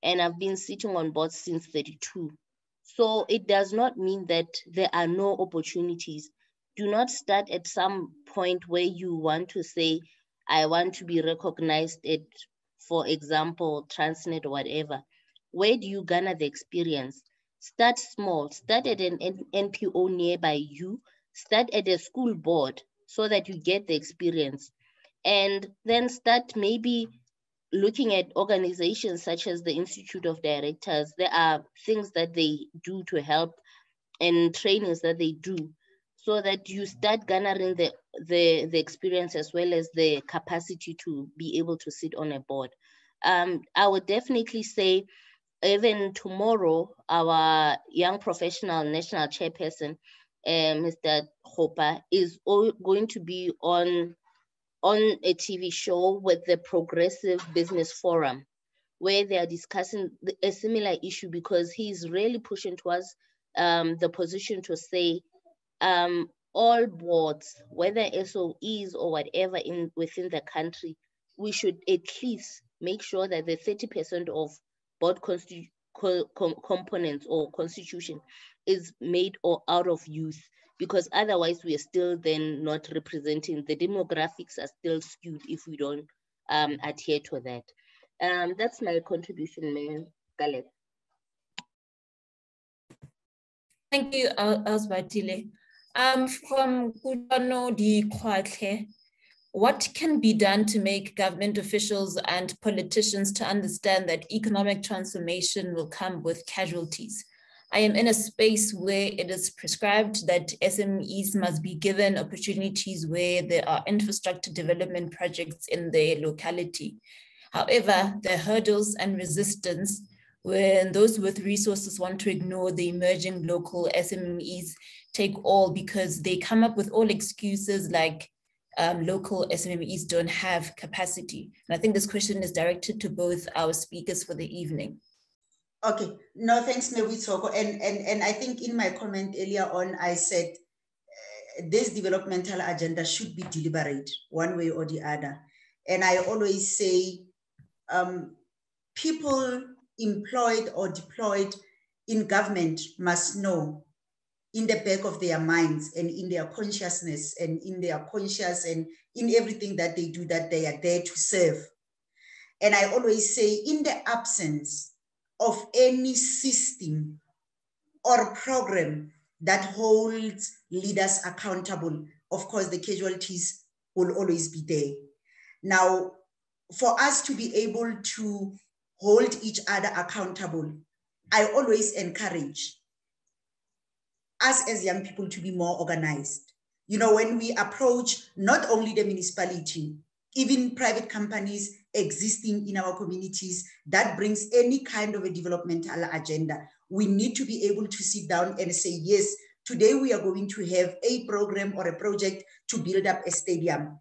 and I've been sitting on boards since 32. So it does not mean that there are no opportunities. Do not start at some point where you want to say, I want to be recognized at, for example, Transnet or whatever. Where do you garner the experience? Start small, start at an NPO nearby you, start at a school board so that you get the experience. And then start maybe looking at organizations such as the Institute of Directors. There are things that they do to help and trainings that they do so that you start garnering the experience as well as the capacity to be able to sit on a board. I would definitely say, even tomorrow, our young professional national chairperson, Mr. Hopa, is going to be on a TV show with the Progressive Business Forum, where they are discussing a similar issue, because he's really pushing towards the position to say all boards, whether SOEs or whatever within the country, we should at least make sure that the 30% of board components or constitution is made out of youth, because otherwise we are still then not representing, the demographics are still skewed if we don't adhere to that. That's my contribution, Mayor Galeb. Thank you, Asbatile. From Kutano Di Kwathe, what can be done to make government officials and politicians to understand that economic transformation will come with casualties? I am in a space where it is prescribed that SMEs must be given opportunities where there are infrastructure development projects in their locality. However, the hurdles and resistance when those with resources want to ignore the emerging local SMEs take all, because they come up with all excuses like local SMEs don't have capacity. And I think this question is directed to both our speakers for the evening. Okay, no, thanks, Mewitoko. And I think in my comment earlier on, I said this developmental agenda should be deliberate one way or the other. And I always say people employed or deployed in government must know in the back of their minds and in their consciousness and in their conscious and in everything that they do, that they are there to serve. And I always say, in the absence of any system or program that holds leaders accountable, of course, the casualties will always be there. Now, for us to be able to hold each other accountable, I always encourage us as young people to be more organized. You know, when we approach not only the municipality, even private companies existing in our communities that brings any kind of a developmental agenda, we need to be able to sit down and say, yes, today we are going to have a program or a project to build up a stadium.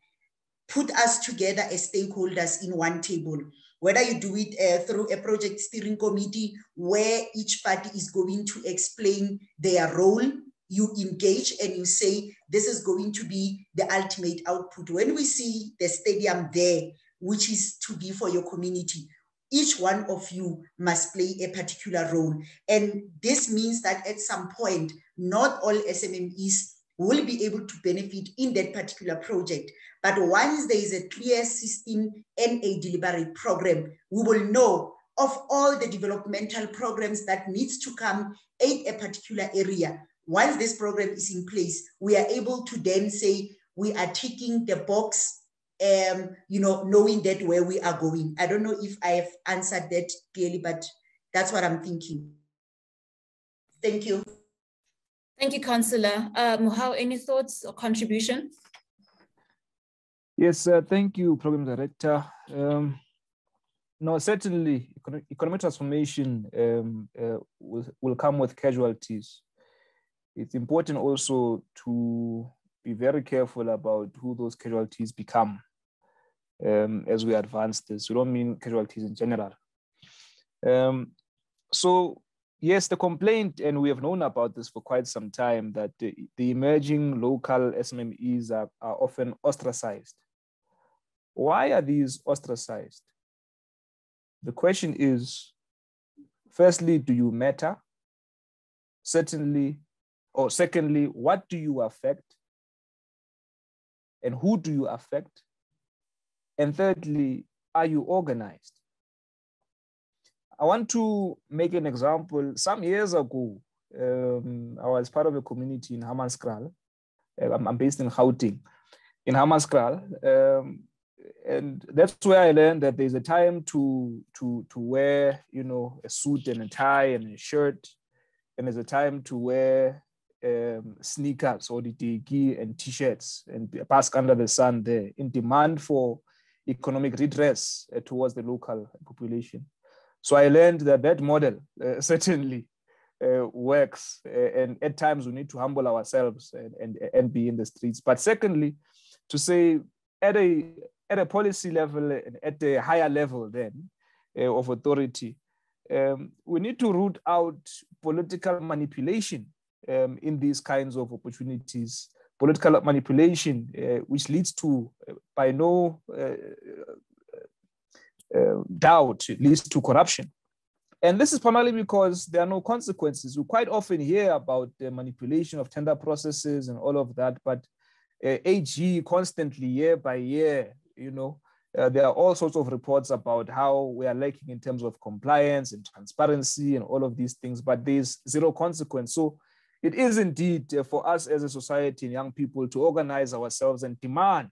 Put us together as stakeholders in one table, whether you do it through a project steering committee where each party is going to explain their role. You engage and you say, this is going to be the ultimate output. When we see the stadium there, which is to be for your community, each one of you must play a particular role. And this means that at some point, not all SMMEs will be able to benefit in that particular project. But once there is a clear system and a deliberate program, we will know of all the developmental programs that needs to come in a particular area. Once this program is in place, we are able to then say we are ticking the box, you know, knowing that where we are going. I don't know if I have answered that clearly, but that's what I'm thinking. Thank you. Thank you, Councillor. Mohau, any thoughts or contribution? Yes, thank you, Program Director. No, certainly, economic transformation will come with casualties. It's important also to be very careful about who those casualties become as we advance this. We don't mean casualties in general. So, yes, the complaint, and we have known about this for quite some time, that the emerging local SMMEs are often ostracized. Why are these ostracized? The question is, firstly, do you matter? Secondly, what do you affect? And who do you affect? And thirdly, are you organized? I want to make an example. Some years ago, I was part of a community in Hammanskraal. I'm based in Gauteng. In Hammanskraal, and that's where I learned that there's a time to wear, you know, a suit and a tie and a shirt, and there's a time to wear sneakers or the teki and t-shirts and bask under the sun there in demand for economic redress towards the local population. So I learned that that model certainly works, and at times we need to humble ourselves and be in the streets. But secondly, to say at a policy level and at a higher level then of authority, we need to root out political manipulation in these kinds of opportunities, political manipulation, which leads to, by no doubt, it leads to corruption. And this is primarily because there are no consequences. We quite often hear about the manipulation of tender processes and all of that, but AG constantly, year by year, you know, there are all sorts of reports about how we are lacking in terms of compliance and transparency and all of these things, but there's zero consequence. So it is indeed for us as a society and young people to organize ourselves and demand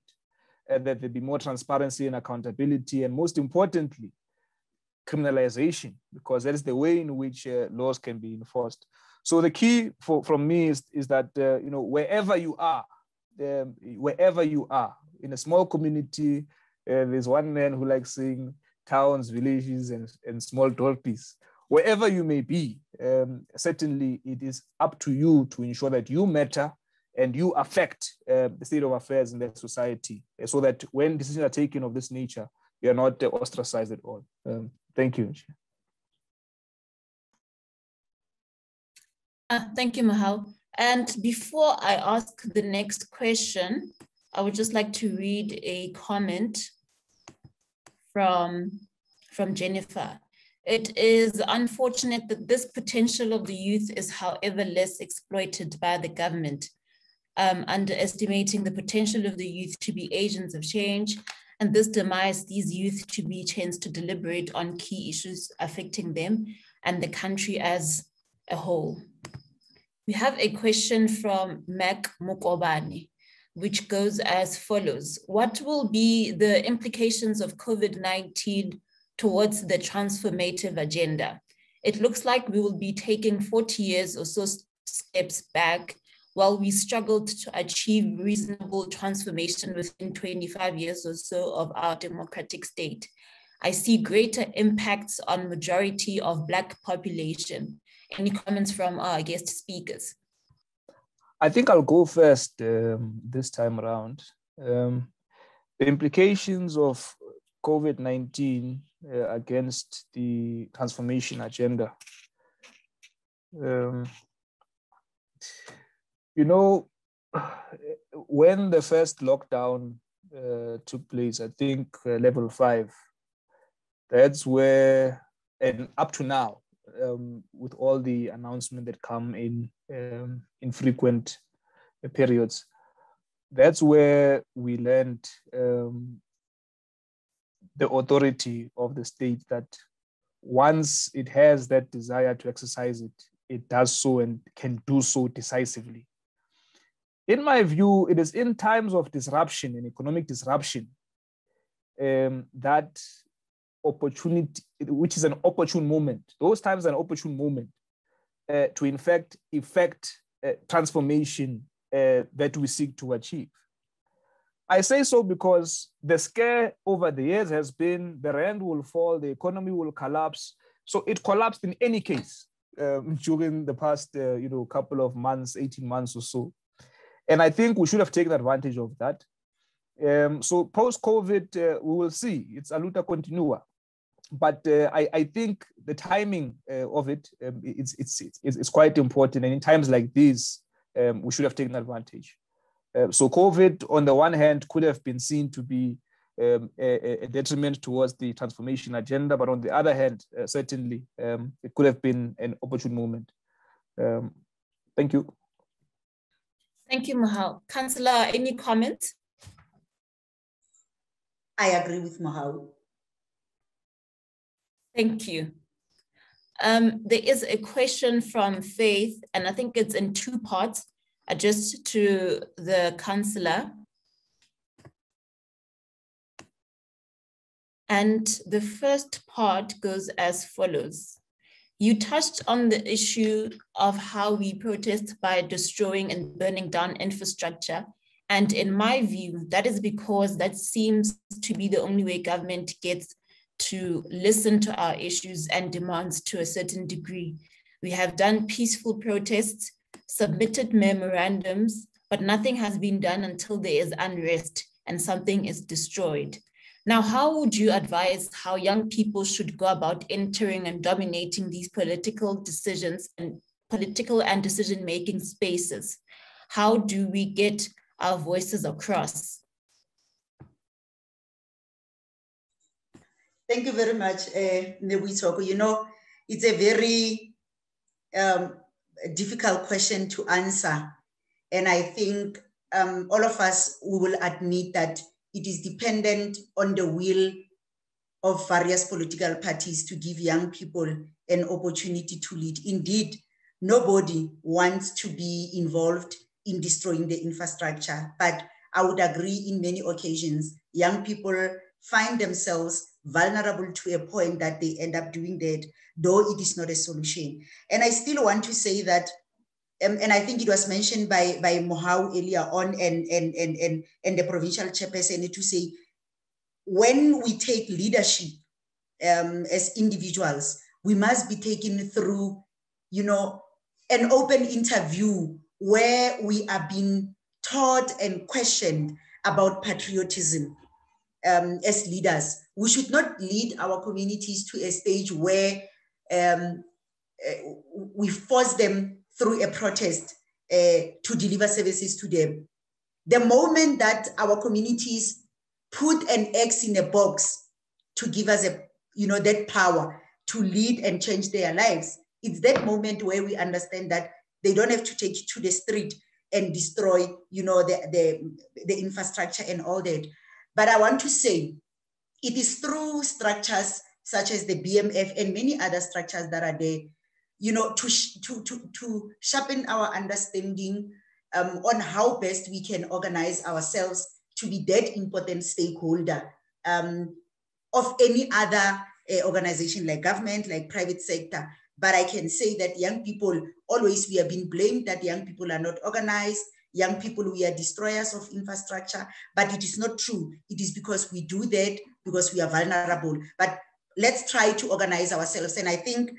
that there be more transparency and accountability, and most importantly, criminalization, because that is the way in which laws can be enforced. So the key from me is that, you know, wherever you are in a small community, there's one man who likes saying towns, villages, and small dorpies. Wherever you may be, certainly it is up to you to ensure that you matter and you affect the state of affairs in that society, so that when decisions are taken of this nature, you are not ostracized at all. Thank you. Thank you, Mohau. And before I ask the next question, I would just like to read a comment from Jennifer. It is unfortunate that this potential of the youth is, however, less exploited by the government, underestimating the potential of the youth to be agents of change, and this demise these youth to be chance to deliberate on key issues affecting them and the country as a whole. We have a question from Mac Mukobane, which goes as follows. What will be the implications of COVID-19 towards the transformative agenda? It looks like we will be taking 40 years or so steps back while we struggled to achieve reasonable transformation within 25 years or so of our democratic state. I see greater impacts on majority of Black population. Any comments from our guest speakers? I think I'll go first this time around. The implications of COVID-19 against the transformation agenda. You know, when the first lockdown took place, I think level 5, that's where, and up to now, with all the announcements that come in frequent periods, that's where we learned the authority of the state, that once it has that desire to exercise it, it does so and can do so decisively. In my view, it is in times of disruption and economic disruption that opportunity, which is an opportune moment, those times are an opportune moment to in fact effect transformation that we seek to achieve. I say so because the scare over the years has been the rand will fall, the economy will collapse. So it collapsed in any case during the past couple of months, 18 months or so. And I think we should have taken advantage of that. So post-COVID, we will see. It's a luta continua. But I think the timing of it, it's quite important. And in times like these, we should have taken advantage. So COVID, on the one hand, could have been seen to be a detriment towards the transformation agenda. But on the other hand, certainly, it could have been an opportune moment. Thank you. Thank you, Mohau. Councillor, any comments? I agree with Mohau. Thank you. There is a question from Faith, and I think it's in 2 parts, addressed to the councillor. And the first part goes as follows. You touched on the issue of how we protest by destroying and burning down infrastructure. And in my view, that is because that seems to be the only way government gets to listen to our issues and demands to a certain degree. We have done peaceful protests, submitted memorandums, but nothing has been done until there is unrest and something is destroyed. Now, how would you advise how young people should go about entering and dominating these political decisions and political and decision-making spaces? How do we get our voices across? Thank you very much, Nebuyitoko. You know, it's a very difficult question to answer. And I think all of us will admit that it is dependent on the will of various political parties to give young people an opportunity to lead. Indeed, nobody wants to be involved in destroying the infrastructure, but I would agree in many occasions, young people find themselves vulnerable to a point that they end up doing that, though it is not a solution. And I still want to say that, and I think it was mentioned by Mohau earlier on and the provincial chairperson, to say, when we take leadership as individuals, we must be taken through, an open interview where we are being taught and questioned about patriotism as leaders. We should not lead our communities to a stage where we force them through a protest to deliver services to them. The moment that our communities put an X in a box to give us that power, to lead and change their lives. It's that moment where we understand that they don't have to take it to the street and destroy, you know, the infrastructure and all that. But I want to say, it is through structures such as the BMF and many other structures that are there, you know, to sharpen our understanding on how best we can organize ourselves to be that important stakeholder of any other organization like government, like private sector. But I can say that young people, always we have been blamed that young people are not organized, young people, we are destroyers of infrastructure, but it is not true. It is because we do that because we are vulnerable. But let's try to organize ourselves. And I think,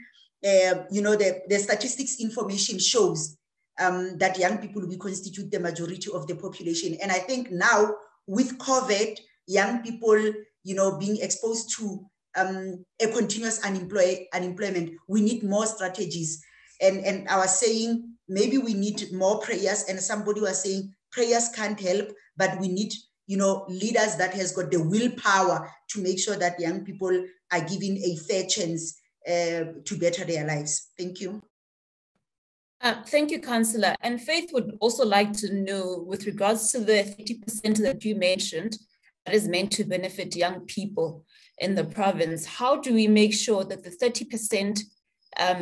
you know, the statistics information shows that young people, we constitute the majority of the population. And I think now with COVID, young people, you know, being exposed to a continuous unemployment, we need more strategies. And I was saying, maybe we need more prayers, and somebody was saying prayers can't help, but we need, you know, leaders that has got the willpower to make sure that young people are given a fair chance to better their lives. Thank you. Thank you, Councillor. And Faith would also like to know, with regards to the 30% that you mentioned, that is meant to benefit young people in the province, how do we make sure that the 30%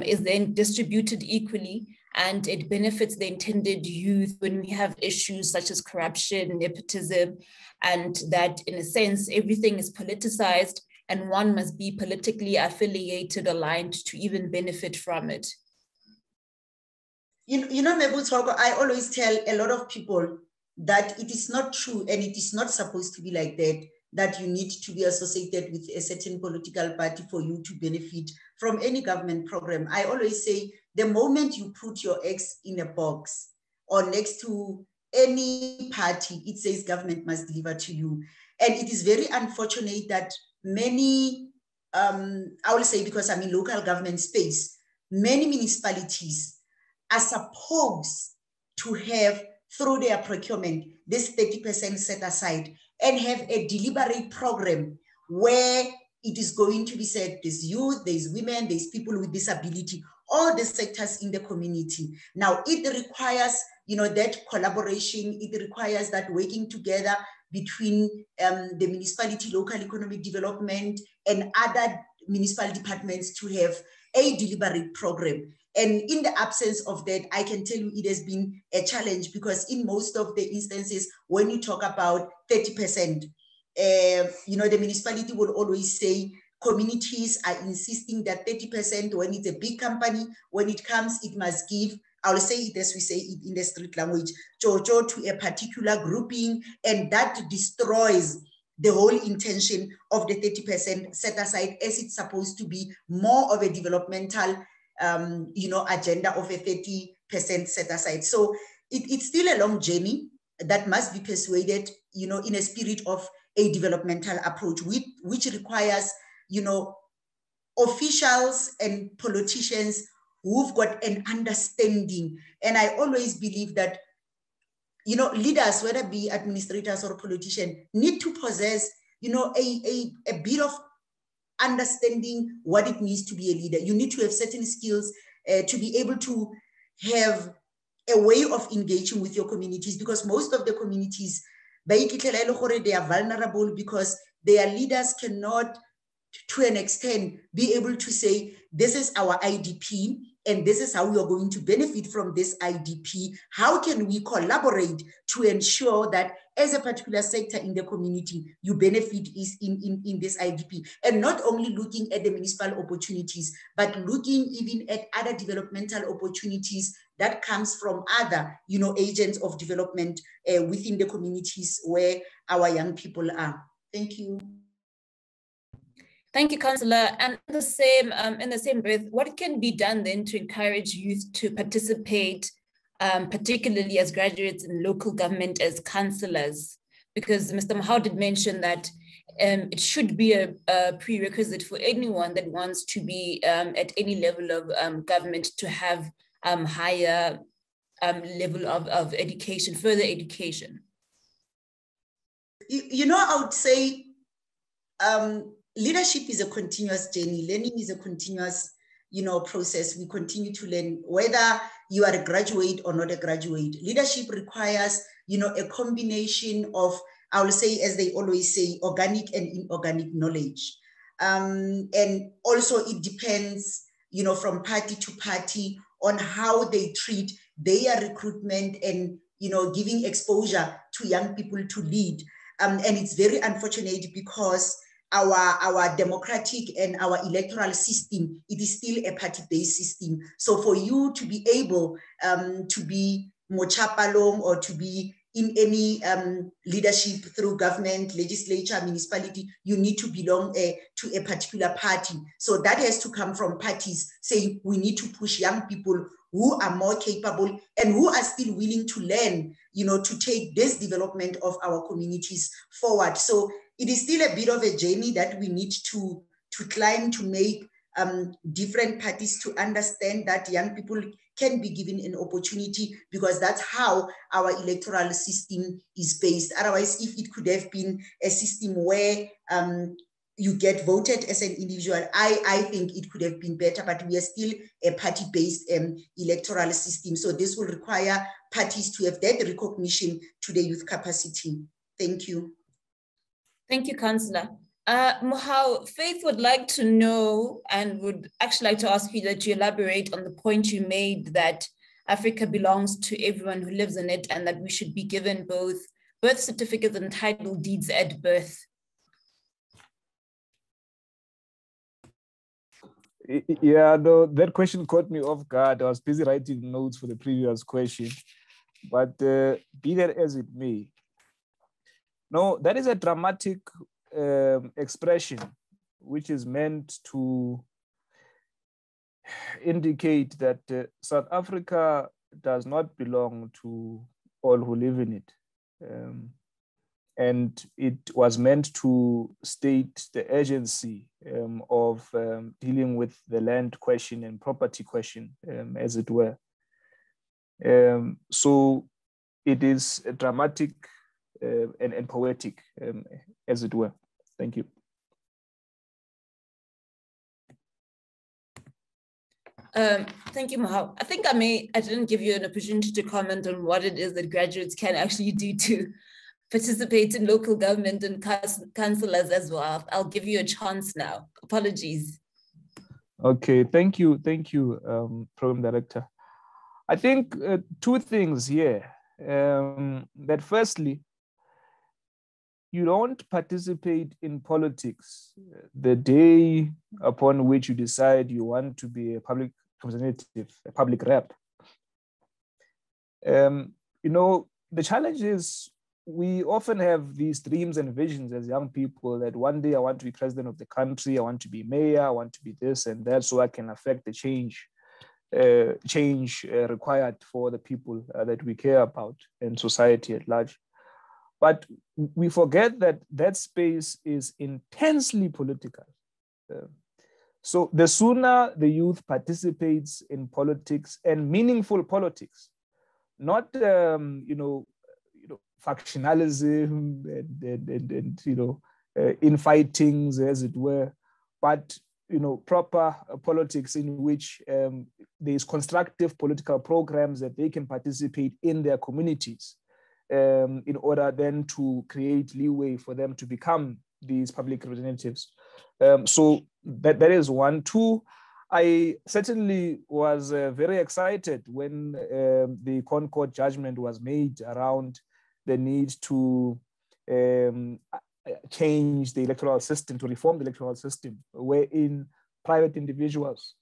is then distributed equally and it benefits the intended youth when we have issues such as corruption, nepotism, and that in a sense, everything is politicized and one must be politically affiliated, aligned to even benefit from it? You know, Mebutoko, I always tell a lot of people that it is not true and it is not supposed to be like that you need to be associated with a certain political party for you to benefit from any government program. I always say, the moment you put your eggs in a box or next to any party, it says government must deliver to you. And it is very unfortunate that many, I will say, because I'm in local government space, many municipalities are supposed to have, through their procurement, this 30% set aside and have a deliberate program where it is going to be said, there's youth, there's women, there's people with disability, all the sectors in the community. Now, it requires, you know, that collaboration, it requires that working together between the municipality, local economic development, and other municipal departments to have a deliberate program. And in the absence of that, I can tell you it has been a challenge, because in most of the instances, when you talk about 30%, you know, the municipality will always say communities are insisting that 30%, when it's a big company, when it comes, it must give, I'll say it as we say it in the street language, jojo to a particular grouping, and that destroys the whole intention of the 30% set aside, as it's supposed to be more of a developmental you know, agenda of a 30% set aside. So it's still a long journey that must be persuaded, you know, in a spirit of a developmental approach, which requires, you know, officials and politicians who've got an understanding. And I always believe that, you know, leaders, whether be administrators or politicians, need to possess, you know, a bit of understanding what it means to be a leader. You need to have certain skills to be able to have a way of engaging with your communities, because most of the communities, they are vulnerable because their leaders cannot, to an extent, be able to say, this is our IDP and this is how we are going to benefit from this IDP. How can we collaborate to ensure that as a particular sector in the community, you benefit is in this IDP? And not only looking at the municipal opportunities, but looking even at other developmental opportunities that comes from other, you know, agents of development within the communities where our young people are. Thank you. Thank you, Councillor. And in the same breath, what can be done then to encourage youth to participate, particularly as graduates in local government as councillors? Because Mr. Mahou did mention that it should be a prerequisite for anyone that wants to be at any level of government to have higher level of education, further education. You know, I would say, leadership is a continuous journey. Learning is a continuous, process. We continue to learn, whether you are a graduate or not a graduate. Leadership requires, a combination of, I will say, as they always say, organic and inorganic knowledge. And also it depends, from party to party on how they treat their recruitment and, giving exposure to young people to lead. And it's very unfortunate because our democratic and our electoral system, it is still a party-based system. So for you to be able to be mochapalong or to be in any leadership through government, legislature, municipality, you need to belong to a particular party. So that has to come from parties saying we need to push young people who are more capable and who are still willing to learn, to take this development of our communities forward. So it is still a bit of a journey that we need to climb to make different parties to understand that young people can be given an opportunity, because that's how our electoral system is based. Otherwise, if it could have been a system where you get voted as an individual, I think it could have been better, but we are still a party-based electoral system. So this will require parties to have that recognition to the youth capacity. Thank you. Thank you, Councillor. Mohau, Faith would like to know and would actually like to ask you that you elaborate on the point you made that Africa belongs to everyone who lives in it and that we should be given both birth certificates and title deeds at birth. Yeah, no, that question caught me off guard. I was busy writing notes for the previous question, but be that as it may, no, that is a dramatic expression which is meant to indicate that South Africa does not belong to all who live in it. And it was meant to state the urgency of dealing with the land question and property question, as it were. So it is dramatic and poetic, as it were. Thank you. Thank you, Mohau. I think I didn't give you an opportunity to comment on what it is that graduates can actually do to participate in local government and councillors as well. I'll give you a chance now. Apologies. Okay, thank you, Program Director. I think two things here. That firstly, you don't participate in politics the day upon which you decide you want to be a public representative, a public rep. The challenge is we often have these dreams and visions as young people that one day I want to be president of the country, I want to be mayor, I want to be this and that, so I can affect the change required for the people that we care about in society at large. But we forget that that space is intensely political. So the sooner the youth participates in politics and meaningful politics, not factionalism and infightings, as it were, but proper politics in which there's constructive political programs that they can participate in their communities, in order then to create leeway for them to become these public representatives. So that is one. Two, I certainly was very excited when the Concord judgment was made around the need to change the electoral system, to reform the electoral system, wherein private individuals,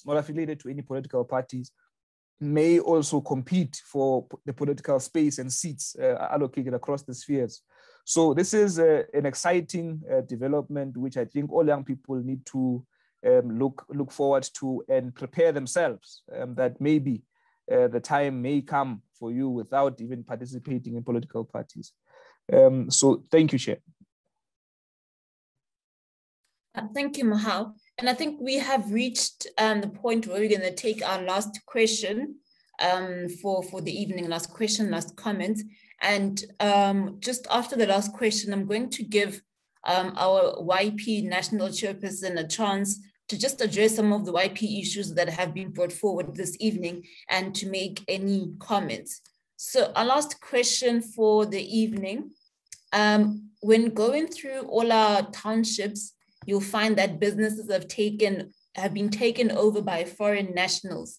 not affiliated to any political parties may also compete for the political space and seats allocated across the spheres. So this is an exciting development, which I think all young people need to look forward to and prepare themselves, that maybe the time may come for you without even participating in political parties. So thank you, Chair. Thank you, Mohau. And I think we have reached the point where we're going to take our last question for the evening, last question, last comment. And just after the last question, I'm going to give our YP National Chairperson a chance to just address some of the YP issues that have been brought forward this evening and to make any comments. So our last question for the evening, when going through all our townships, you'll find that businesses have been taken over by foreign nationals.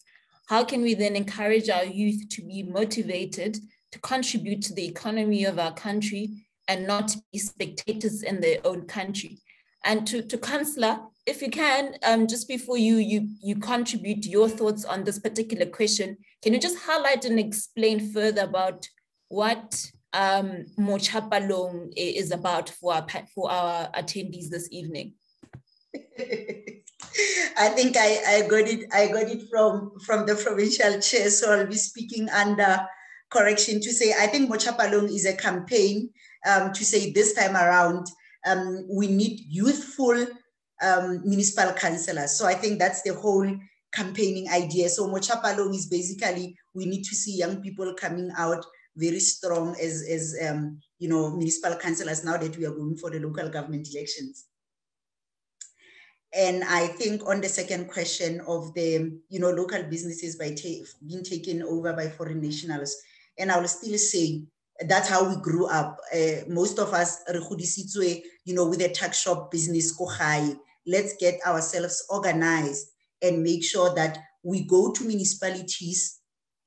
How can we then encourage our youth to be motivated to contribute to the economy of our country and not be spectators in their own country? And to Councillor, if you can, just before you contribute your thoughts on this particular question, can you just highlight and explain further about what Mochapalong is about for our attendees this evening? I think I got it from the provincial chair, so I'll be speaking under correction to say I think Mochapalong is a campaign to say this time around we need youthful municipal councillors. So I think that's the whole campaigning idea. So Mochapalong is basically we need to see young people coming out very strong as municipal councillors now that we are going for the local government elections. And I think on the second question of the local businesses being taken over by foreign nationals, and I will still say that's how we grew up. Most of us, with a tuck shop business, let's get ourselves organized and make sure that we go to municipalities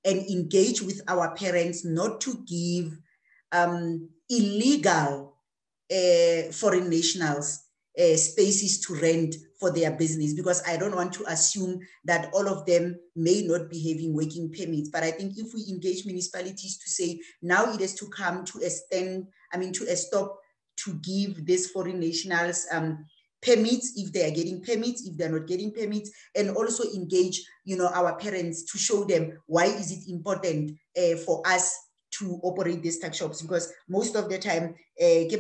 and engage with our parents not to give illegal foreign nationals spaces to rent for their business, because I don't want to assume that all of them may not be having working permits. But I think if we engage municipalities to say now it has to come to a stop to give these foreign nationals permits if they are getting permits, if they're not getting permits, and also engage our parents to show them why is it important for us to operate these tuck shops, because most of the time they give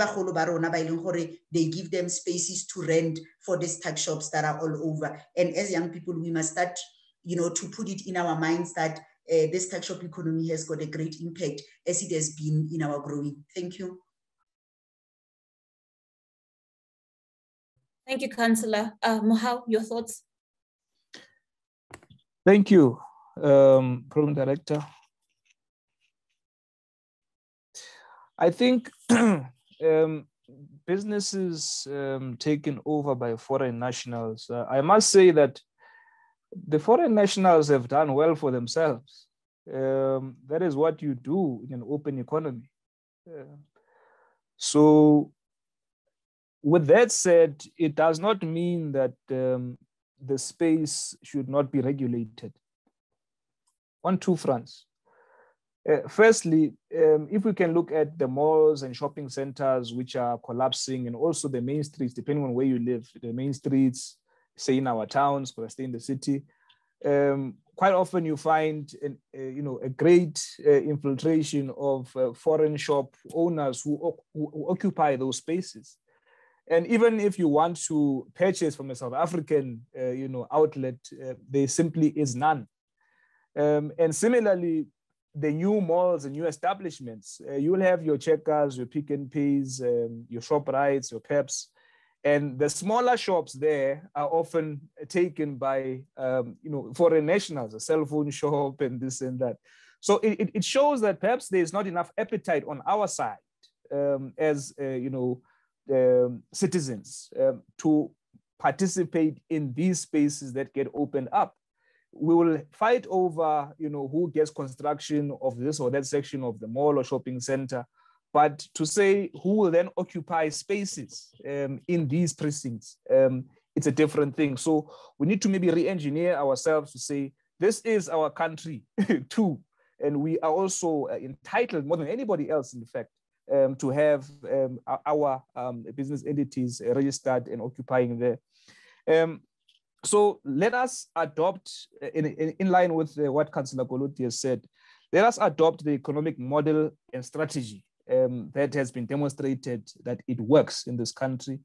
them spaces to rent for these tuck shops that are all over. And as young people, we must start to put it in our minds that this tuck shop economy has got a great impact as it has been in our growing. Thank you. Thank you, Councillor. Mohau, your thoughts? Thank you, Program Director. I think businesses taken over by foreign nationals, I must say that the foreign nationals have done well for themselves. That is what you do in an open economy. So with that said, it does not mean that the space should not be regulated on two fronts. Firstly, if we can look at the malls and shopping centers which are collapsing, and also the main streets, depending on where you live, the main streets, say in our towns, because I stay in the city, quite often you find a great infiltration of foreign shop owners who occupy those spaces. And even if you want to purchase from a South African outlet, there simply is none. And similarly, the new malls and new establishments, you will have your Checkers, your Pick n Pays, your ShopRites, your Peps, and the smaller shops there are often taken by foreign nationals, a cell phone shop and this and that. So it shows that perhaps there is not enough appetite on our side as citizens to participate in these spaces that get opened up. We will fight over, who gets construction of this or that section of the mall or shopping center, but to say who will then occupy spaces in these precincts, it's a different thing. So we need to maybe re-engineer ourselves to say, this is our country too. And we are also entitled more than anybody else, in fact, to have our business entities registered and occupying there. So let us adopt, in line with what Councillor Koloti has said, let us adopt the economic model and strategy that has been demonstrated that it works in this country.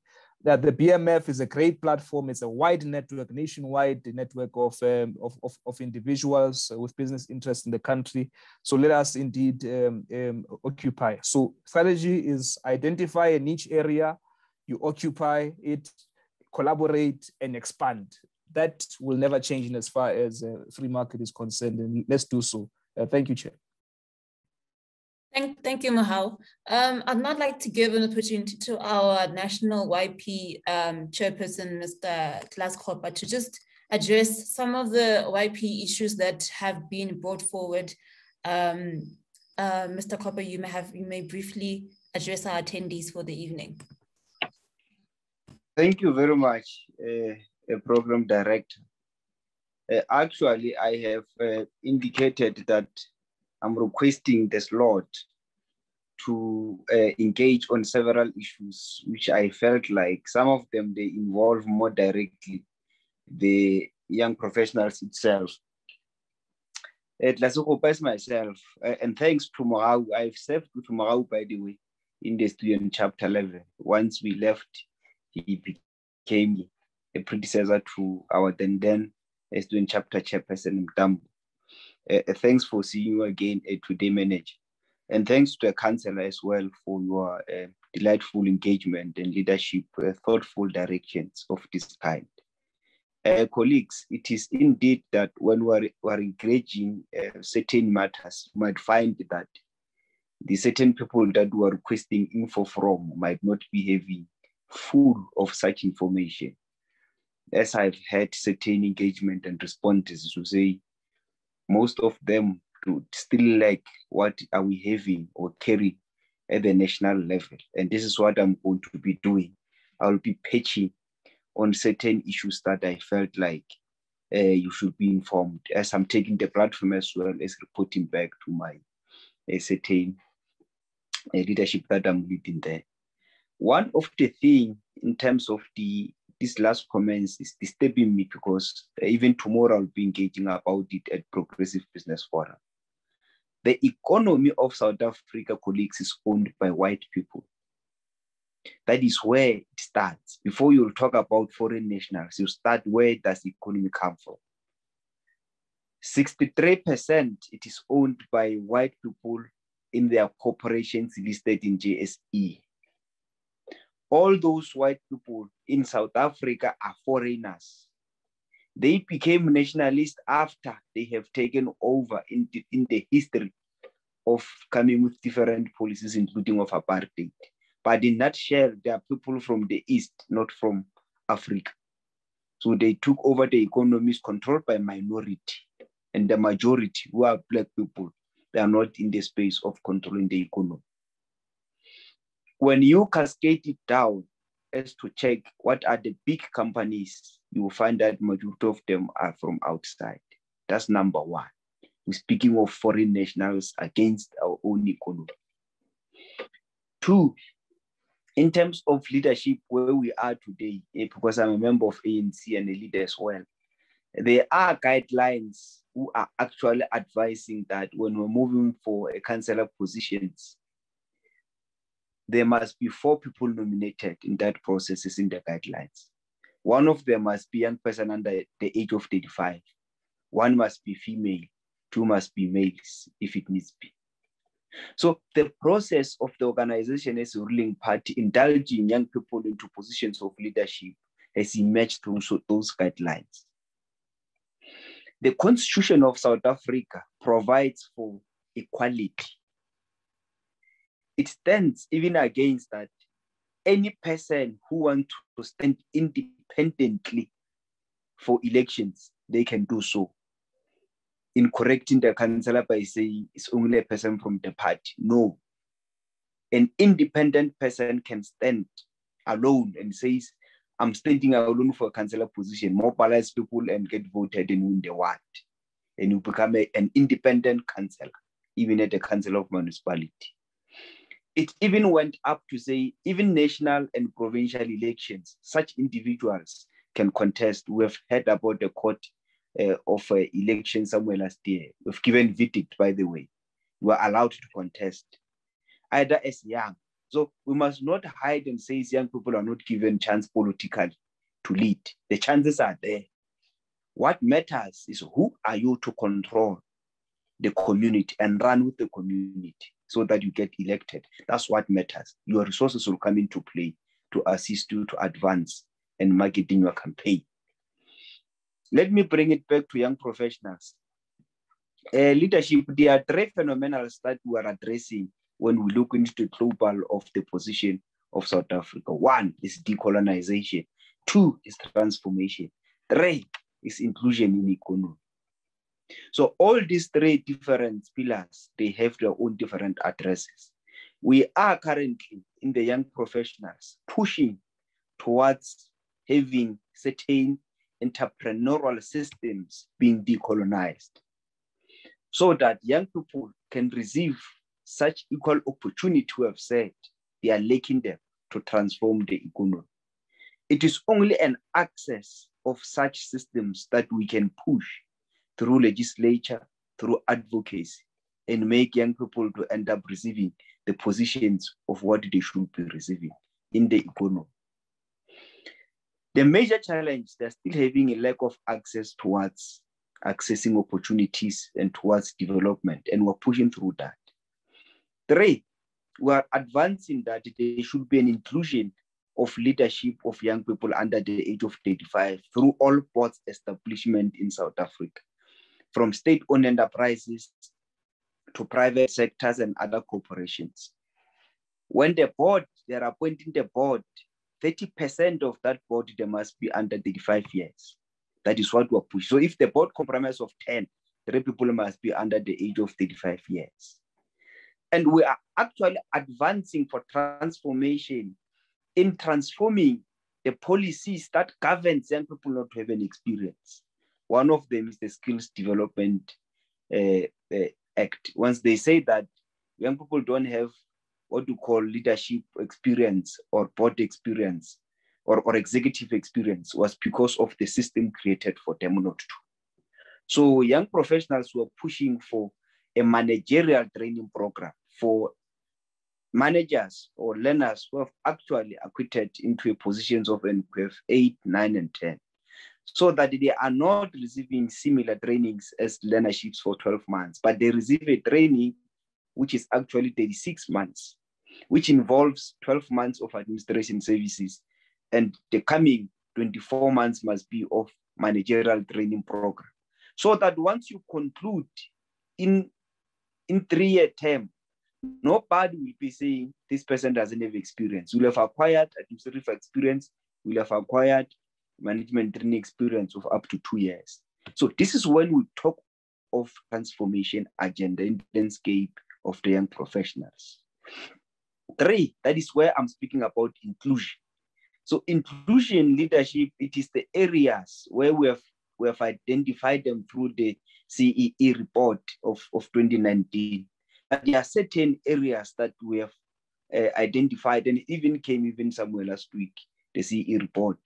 that the BMF is a great platform. It's a wide network, nationwide network of individuals with business interests in the country. So let us indeed occupy. So strategy is identify a niche area, you occupy it, collaborate and expand. That will never change in as far as free market is concerned, and let's do so. Thank you, Chair. Thank you, Mohau. I'd not like to give an opportunity to our national YP chairperson, Mr. Klaas Kopper, to just address some of the YP issues that have been brought forward. Mr. Kopper, you may briefly address our attendees for the evening. Thank you very much, Program Director. Actually, I have indicated that I'm requesting the slot to engage on several issues, which I felt like some of them, they involve more directly the young professionals itself. As myself, and thanks to Mohau, I've served with Mohau, by the way, in the student chapter 11. Once we left, he became a predecessor to our then student chapter chairperson, Mtambo. Thanks for seeing you again today, manager. And thanks to the council as well for your delightful engagement and leadership, thoughtful directions of this kind. Colleagues, it is indeed that when we're engaging certain matters, you might find that the certain people that we are requesting info from might not be having full of such information. As I've had certain engagement and responses to say, most of them would still lack what are we having or carrying at the national level. And this is what I'm going to be doing. I'll be patching on certain issues that I felt like you should be informed, as I'm taking the platform as well as reporting back to my certain leadership that I'm leading there. One of the things in terms of these last comments is disturbing me, because even tomorrow I'll be engaging about it at Progressive Business Forum. The economy of South Africa, colleagues, is owned by white people. That is where it starts. Before you'll talk about foreign nationals, you start where does the economy come from. 63% it is owned by white people in their corporations listed in JSE. All those white people in South Africa are foreigners. They became nationalists after they have taken over in the history of coming with different policies, including of apartheid. But in that shell, there are people from the East, not from Africa. So they took over the economies controlled by minority, and the majority, who are black people, they are not in the space of controlling the economy. When you cascade it down as to check what are the big companies, you will find that majority of them are from outside. That's number one. We're speaking of foreign nationals against our own economy. Two, in terms of leadership, where we are today, because I'm a member of ANC and a leader as well, there are guidelines who are actually advising that when we're moving for a councillor positions, there must be 4 people nominated in that process, is in the guidelines. One of them must be a young person under the age of 35. One must be female. 2 must be males, if it needs be. So the process of the organization as a ruling party indulging young people into positions of leadership has emerged through those guidelines. The Constitution of South Africa provides for equality. It stands even against that any person who wants to stand independently for elections, they can do so. In correcting the councillor by saying it's only a person from the party. No. An independent person can stand alone and says, I'm standing alone for a councillor position, mobilize people and get voted and win the ward. And you become an independent councillor, even at the council of municipality. It even went up to say, even national and provincial elections, such individuals can contest. We have heard about the court of election somewhere last year. We've given verdict, by the way. You are allowed to contest, either as young. So we must not hide and say young people are not given chance politically to lead. The chances are there. What matters is who are you to control the community and run with the community so that you get elected. That's what matters. Your resources will come into play to assist you to advance and marketing your campaign. Let me bring it back to young professionals. Leadership, there are three phenomena that we are addressing when we look into the global of the position of South Africa. One is decolonization. Two is transformation. Three is inclusion in economy. So all these three different pillars, they have their own different addresses. We are currently in the young professionals pushing towards having certain entrepreneurial systems being decolonized so that young people can receive such equal opportunity to have said they are lacking them to transform the economy. It is only an access of such systems that we can push through legislature, through advocacy, and make young people to end up receiving the positions of what they should be receiving in the economy. The major challenge, they're still having a lack of access towards accessing opportunities and towards development, and we're pushing through that. Three, we're advancing that there should be an inclusion of leadership of young people under the age of 35 through all boards establishment in South Africa, from state-owned enterprises to private sectors and other corporations. When the board, they're appointing the board, 30% of that board, they must be under 35 years. That is what we're pushing. So if the board compromise of 10, 3 people must be under the age of 35 years. And we are actually advancing for transformation in transforming the policies that governs young people not to have an experience. One of them is the Skills Development Act. Once they say that young people don't have what you call leadership experience or board experience or executive experience, was because of the system created for them not to. So young professionals were pushing for a managerial training program for managers or learners who have actually acquitted into positions of NQF 8, 9, and 10, so that they are not receiving similar trainings as learnerships for 12 months, but they receive a training which is actually 36 months, which involves 12 months of administration services, and the coming 24 months must be of managerial training program. So that once you conclude in 3-year term, nobody will be saying this person doesn't have experience. We'll have acquired administrative experience, we'll have acquired management training experience of up to 2 years. So this is when we talk of transformation agenda in the landscape of the young professionals. 3, that is where I'm speaking about inclusion. So inclusion leadership, it is the areas where we have identified them through the CEE report of 2019. But there are certain areas that we have identified, and even came somewhere last week, the CEE report.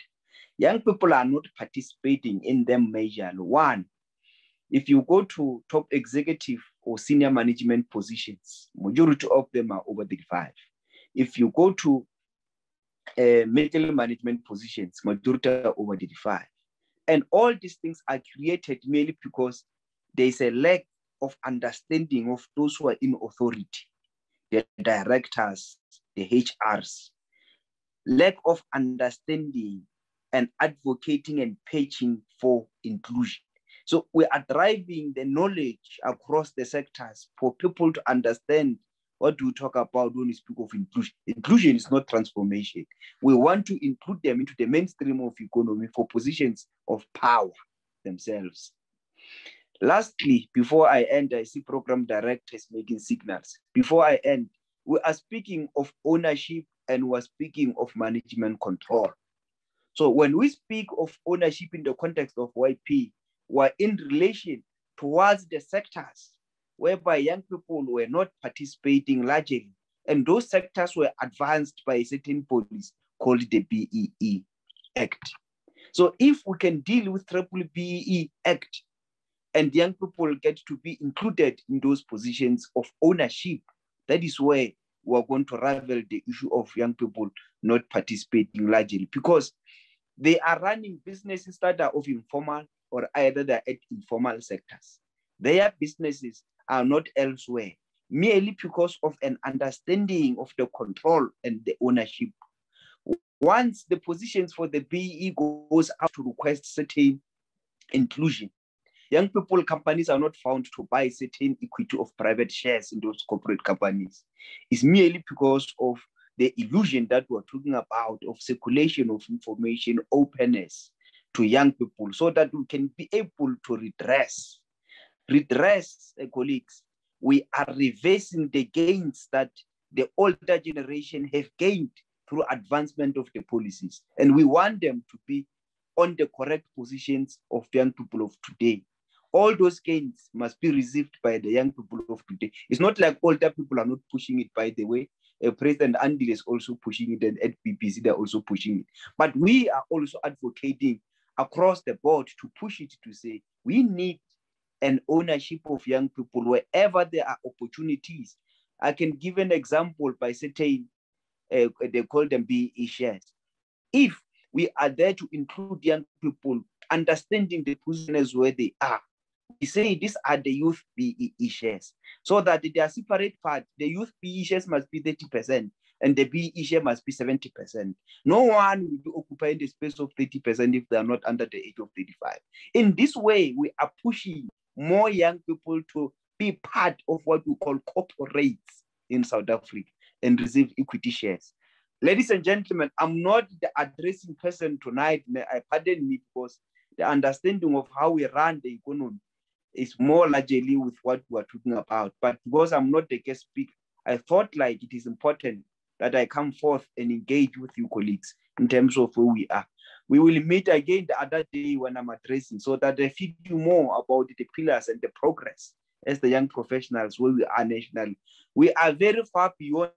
Young people are not participating in them majorly. One, if you go to top executive or senior management positions, majority of them are over 35. If you go to middle management positions, majority are over 35. And all these things are created merely because there is a lack of understanding of those who are in authority, the directors, the HRs, lack of understanding and advocating and pitching for inclusion. So we are driving the knowledge across the sectors for people to understand what do we talk about when we speak of inclusion. Inclusion is not transformation. We want to include them into the mainstream of economy for positions of power themselves. Lastly, before I end, I see program directors making signals. Before I end, we are speaking of ownership and we're speaking of management control. So when we speak of ownership in the context of YP, we're in relation towards the sectors whereby young people were not participating largely, and those sectors were advanced by a certain policy called the BEE Act. So if we can deal with BEE Act and young people get to be included in those positions of ownership, that is where we are going to ravel the issue of young people not participating largely, because they are running businesses that are of informal or either they're at informal sectors. Their businesses are not elsewhere, merely because of an understanding of the control and the ownership. Once the positions for the BE goes out to request certain inclusion, young people companies are not found to buy certain equity of private shares in those corporate companies. It's merely because of the illusion that we're talking about of circulation of information, openness to young people, so that we can be able to redress, colleagues. We are reversing the gains that the older generation have gained through advancement of the policies. And we want them to be on the correct positions of young people of today. All those gains must be received by the young people of today. It's not like older people are not pushing it, by the way. President Andile is also pushing it, and at BBC they're also pushing it. But we are also advocating across the board to push it, to say we need an ownership of young people wherever there are opportunities. I can give an example by saying they call them BE shares. If we are there to include young people, understanding the positions where they are, we say these are the youth BE shares, so that they are separate parts. The youth BE shares must be 30% and the BE share must be 70%. No one will be occupying the space of 30% if they are not under the age of 35. In this way, we are pushing more young people to be part of what we call corporates in South Africa and receive equity shares. Ladies and gentlemen, I'm not the addressing person tonight. I pardon me, because the understanding of how we run the economy is more largely with what we're talking about. But because I'm not the guest speaker, I thought like it is important that I come forth and engage with you colleagues in terms of where we are. We will meet again the other day when I'm addressing, so that I feed you more about the pillars and the progress as the young professionals where we are nationally. We are very far beyond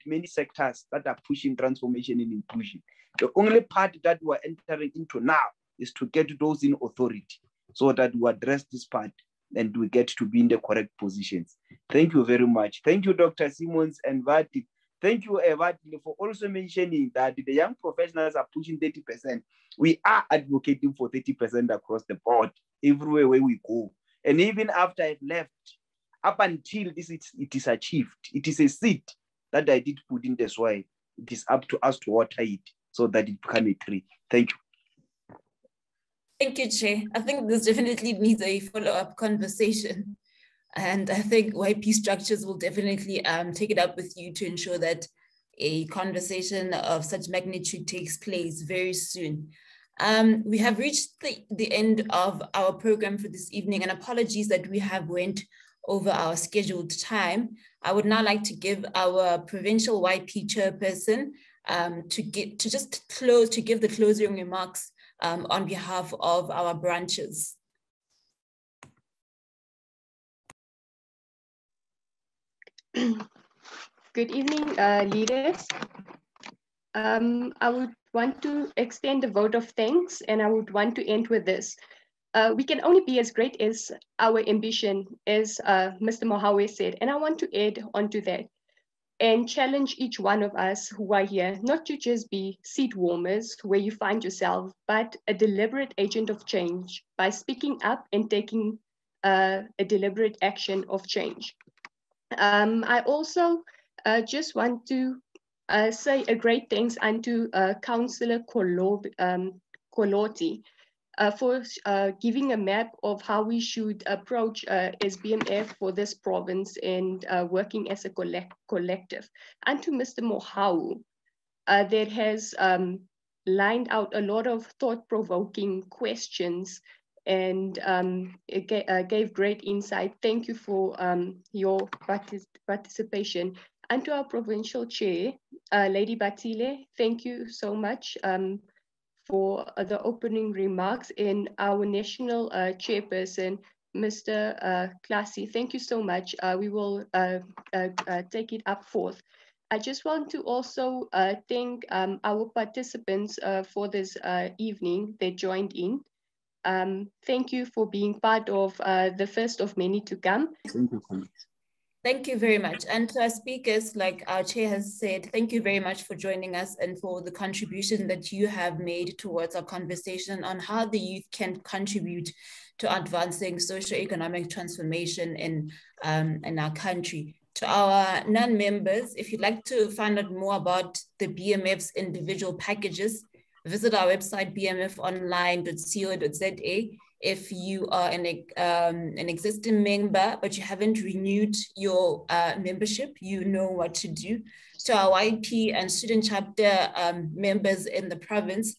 many sectors that are pushing transformation and inclusion. The only part that we're entering into now is to get those in authority, so that we address this part and we get to be in the correct positions. Thank you very much. Thank you, Dr. Simmons and Vati. Thank you, Vati, for also mentioning that the young professionals are pushing 30%. We are advocating for 30% across the board, everywhere where we go. And even after I've left, up until it is achieved, it is a seed that I did put in the soil. It is up to us to water it so that it becomes a tree. Thank you. Thank you, Chair. I think this definitely needs a follow-up conversation. And I think YP structures will definitely take it up with you to ensure that a conversation of such magnitude takes place very soon. We have reached the end of our program for this evening, and apologies that we have went over our scheduled time. I would now like to give our provincial YP chairperson to give the closing remarks on behalf of our branches. Good evening, leaders. I would want to extend a vote of thanks, and I would want to end with this. We can only be as great as our ambition, as Mr. Mohawe said, and I want to add onto that and challenge each one of us who are here, not to just be seat warmers where you find yourself, but a deliberate agent of change by speaking up and taking a deliberate action of change. I also just want to say a great thanks unto Councillor Koloti for giving a map of how we should approach SBMF for this province and working as a collective. And to Mr. Mohau, that has lined out a lot of thought-provoking questions and it gave great insight. Thank you for your participation. And to our provincial chair, Lady Batile, thank you so much for the opening remarks. And our national chairperson, Mr. Klasi, thank you so much. We will take it up forth. I just want to also thank our participants for this evening. They joined in. Thank you for being part of the first of many to come. Thank you, colleagues. Thank you very much. And to our speakers, like our chair has said, thank you very much for joining us and for the contribution that you have made towards our conversation on how the youth can contribute to advancing socioeconomic transformation in our country. To our non-members, if you'd like to find out more about the BMF's individual packages, visit our website, bmfonline.co.za. If you are an existing member, but you haven't renewed your membership, you know what to do. To our YP and student chapter members in the province,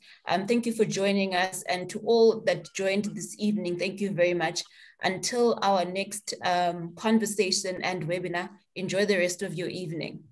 thank you for joining us. And to all that joined this evening, thank you very much. Until our next conversation and webinar, enjoy the rest of your evening.